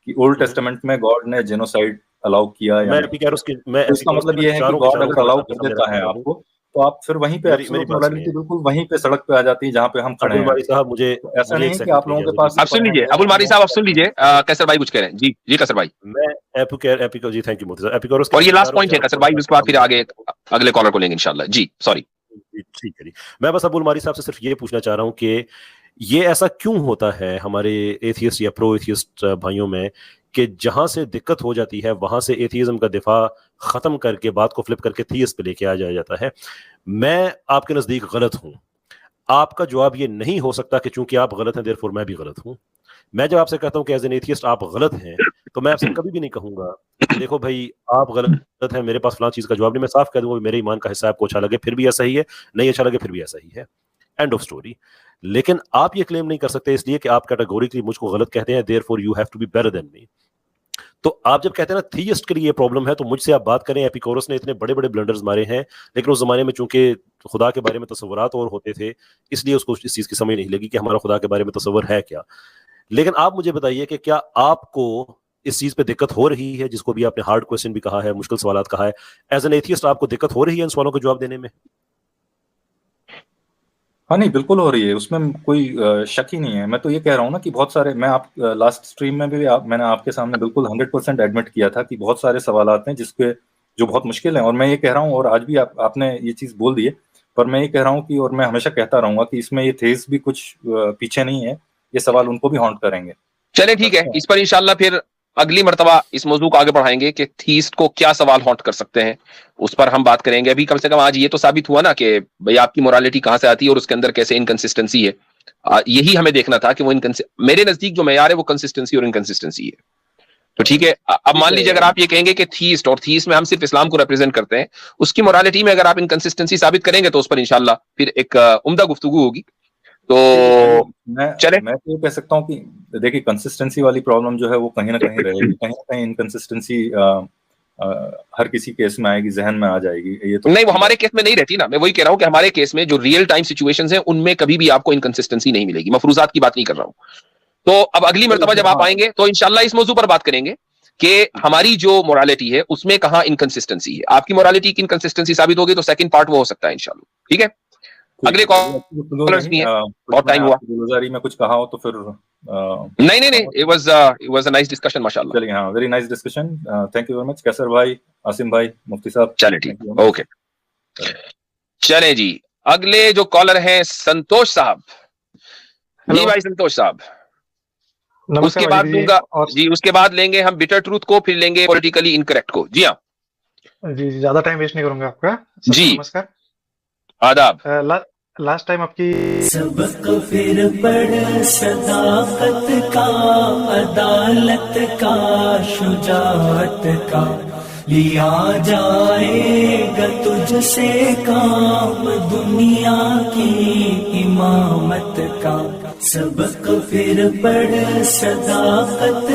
कि ओल्ड टेस्टामेंट में गॉड ने जेनोसाइड अलाउ किया या नहीं। तो इसका मतलब ये है कि गॉड अगर अलाउ कर देता है आपको, तो आप फिर वहीं पे एब्सोल्यूट मोरालिटी बिल्कुल वहीं पे सड़क पे आ जाती है जहाँ पे हम खड़े हैं। साहब मुझे ऐसा नहीं है कि आप लोगों के पास आप सुन लीजिए अबुल मारी साहब, आप सुन लीजिए कैसर भाई कुछ कह रहे हैं। जी जी कैसर भाई। मैं एपिको जी, थैंक यू मोदी साहब। एपिकोरस और ये लास्ट पॉइंट है कैसर भाई, उसके बाद फिर आगे अगले कॉलर को लेंगे इंशाल्लाह। जी सॉरी। ठीक है जी, मैं बस अबुल मारी साहब से सिर्फ ये पूछना चाह रहा हूँ कि ये ऐसा क्यों होता है हमारे एथियस्ट या प्रो एथियस्ट भाइयों में कि जहां से दिक्कत हो जाती है वहां से एथियज्म का दिफा खत्म करके बात को फ्लिप करके थीइस्ट पे लेके आ जाया जाता है। मैं आपके नजदीक गलत हूं। आपका जवाब ये नहीं हो सकता कि चूंकि आप गलत हैं देयरफॉर मैं भी गलत हूं। मैं जब आपसे कहता हूं कि एज एन एथियस्ट आप गलत हैं, तो मैं आपसे कभी भी नहीं कहूंगा देखो भाई आप गलत हैं, मेरे पास फलां चीज का जवाब नहीं। मैं साफ कह दूंगा मेरे ईमान का हिस्सा, आपको अच्छा लगे फिर भी ऐसा ही है, नहीं अच्छा लगे फिर भी ऐसा ही है, एंड ऑफ स्टोरी। लेकिन आप ये क्लेम नहीं कर सकते इसलिए कि आप कैटेगोरिकली मुझको गलत कहते हैं, therefore you have to be better than me. तो आप जब कहते हैं ना थीइस्ट के लिए ये प्रॉब्लम है, तो मुझसे आप बात करें। एपिकोरस ने इतने बड़े बड़े ब्लंडर्स मारे हैं, लेकिन उस जमाने में चूंकि खुदा के बारे में तस्वुरात और होते थे, इसलिए उसको इस चीज की समझ नहीं लगी कि हमारा खुदा के बारे में तस्वर है क्या। लेकिन आप मुझे बताइए कि क्या आपको इस चीज पे दिक्कत हो रही है, जिसको भी आपने हार्ड क्वेश्चन भी कहा है, मुश्किल सवाल कहा है, एज एन एथियस्ट आपको दिक्कत हो रही है इन सवालों का जवाब देने में? हाँ नहीं, बिल्कुल हो रही है, उसमें कोई शक ही नहीं है। मैं तो ये कह रहा हूँ ना कि बहुत सारे, मैं आप लास्ट स्ट्रीम में भी मैंने आपके सामने बिल्कुल 100% एडमिट किया था कि बहुत सारे सवाल आते हैं जिसके जो बहुत मुश्किल हैं, और मैं ये कह रहा हूँ, और आज भी आपने ये चीज़ बोल दी है, पर मैं ये कह रहा हूँ कि, और मैं हमेशा कहता रहूंगा कि इसमें ये थेस भी कुछ पीछे नहीं है, ये सवाल उनको भी हॉन्ट करेंगे। चले ठीक है, इस पर इंशाल्लाह फिर अगली मर्तबा इस मौजू को आगे बढ़ाएंगे कि थीस्ट को क्या सवाल हॉन्ट कर सकते हैं, उस पर हम बात करेंगे। अभी कम से कम आज ये तो साबित हुआ ना कि भाई आपकी मोरालिटी कहां से आती है और उसके अंदर कैसे इनकंसिस्टेंसी है। यही हमें देखना था कि वो मेरे नजदीक जो मेयार है वो कंसिस्टेंसी और इनकंसिस्टेंसी है। तो ठीक है, अब मान लीजिए अगर आप ये कहेंगे कि थीस्ट और थीस्ट में हम सिर्फ इस्लाम को रिप्रेजेंट करते हैं, उसकी मोरालिटी में अगर आप इनकंसिस्टेंसी साबित करेंगे तो उस पर इंशाल्लाह फिर एक उम्दा गुफ्तगू होगी। तो मैं तो कह सकता हूँ कि देखिए कंसिस्टेंसी वाली प्रॉब्लम जो है वो कहीं ना कहीं रहेगी, कहीं ना कहीं इनकंसिस्टेंसी हर किसी केस में आएगी, जहन में आ जाएगी। ये तो नहीं, वो हमारे केस में नहीं रहती ना, मैं वही कह रहा हूँ कि हमारे केस में जो रियल टाइम सिचुएशंस हैं उनमें कभी भी आपको इनकंसिस्टेंसी नहीं मिलेगी, मफरूजात की बात नहीं कर रहा हूँ। तो अब अगली मर्तबा जब आप आएंगे तो इंशाल्लाह इस मौजू पर बात करेंगे कि हमारी जो मोरालिटी है उसमें कहाँ इनकंसिस्टेंसी है। आपकी मोरालिटी की इनकंसिस्टेंसी साबित होगी तो सेकंड पार्ट वो हो सकता है इंशाल्लाह, ठीक है। अगले कॉलर्स भी हैं, बहुत टाइम हुआ, गुलजारी में कुछ कहा हो तो फिर नहीं, it was a nice discussion माशाल्लाह। चलिए, हाँ, very nice discussion, thank you very much Qaiser भाई, आसिम भाई, मुफ्ती साहब। चलिए ठीक, ओके, चले जी। अगले जो कॉलर हैं संतोष साहब। जी भाई संतोष साहब, उसके बाद दूंगा जी, उसके बाद लेंगे हम बिटर ट्रूथ को, फिर लेंगे पॉलिटिकली इनकरेक्ट को। जी हाँ जी, ज्यादा टाइम वेस्ट नहीं करूंगा आपका जी। नमस्कार, आदाब। लास्ट टाइम आपकी सबक फिर पढ़ सदाकत का, अदालत का, शुजाअत का, लिया जाएगा तुझसे काम दुनिया की इमामत का। सबक फिर पढ़ सदाकत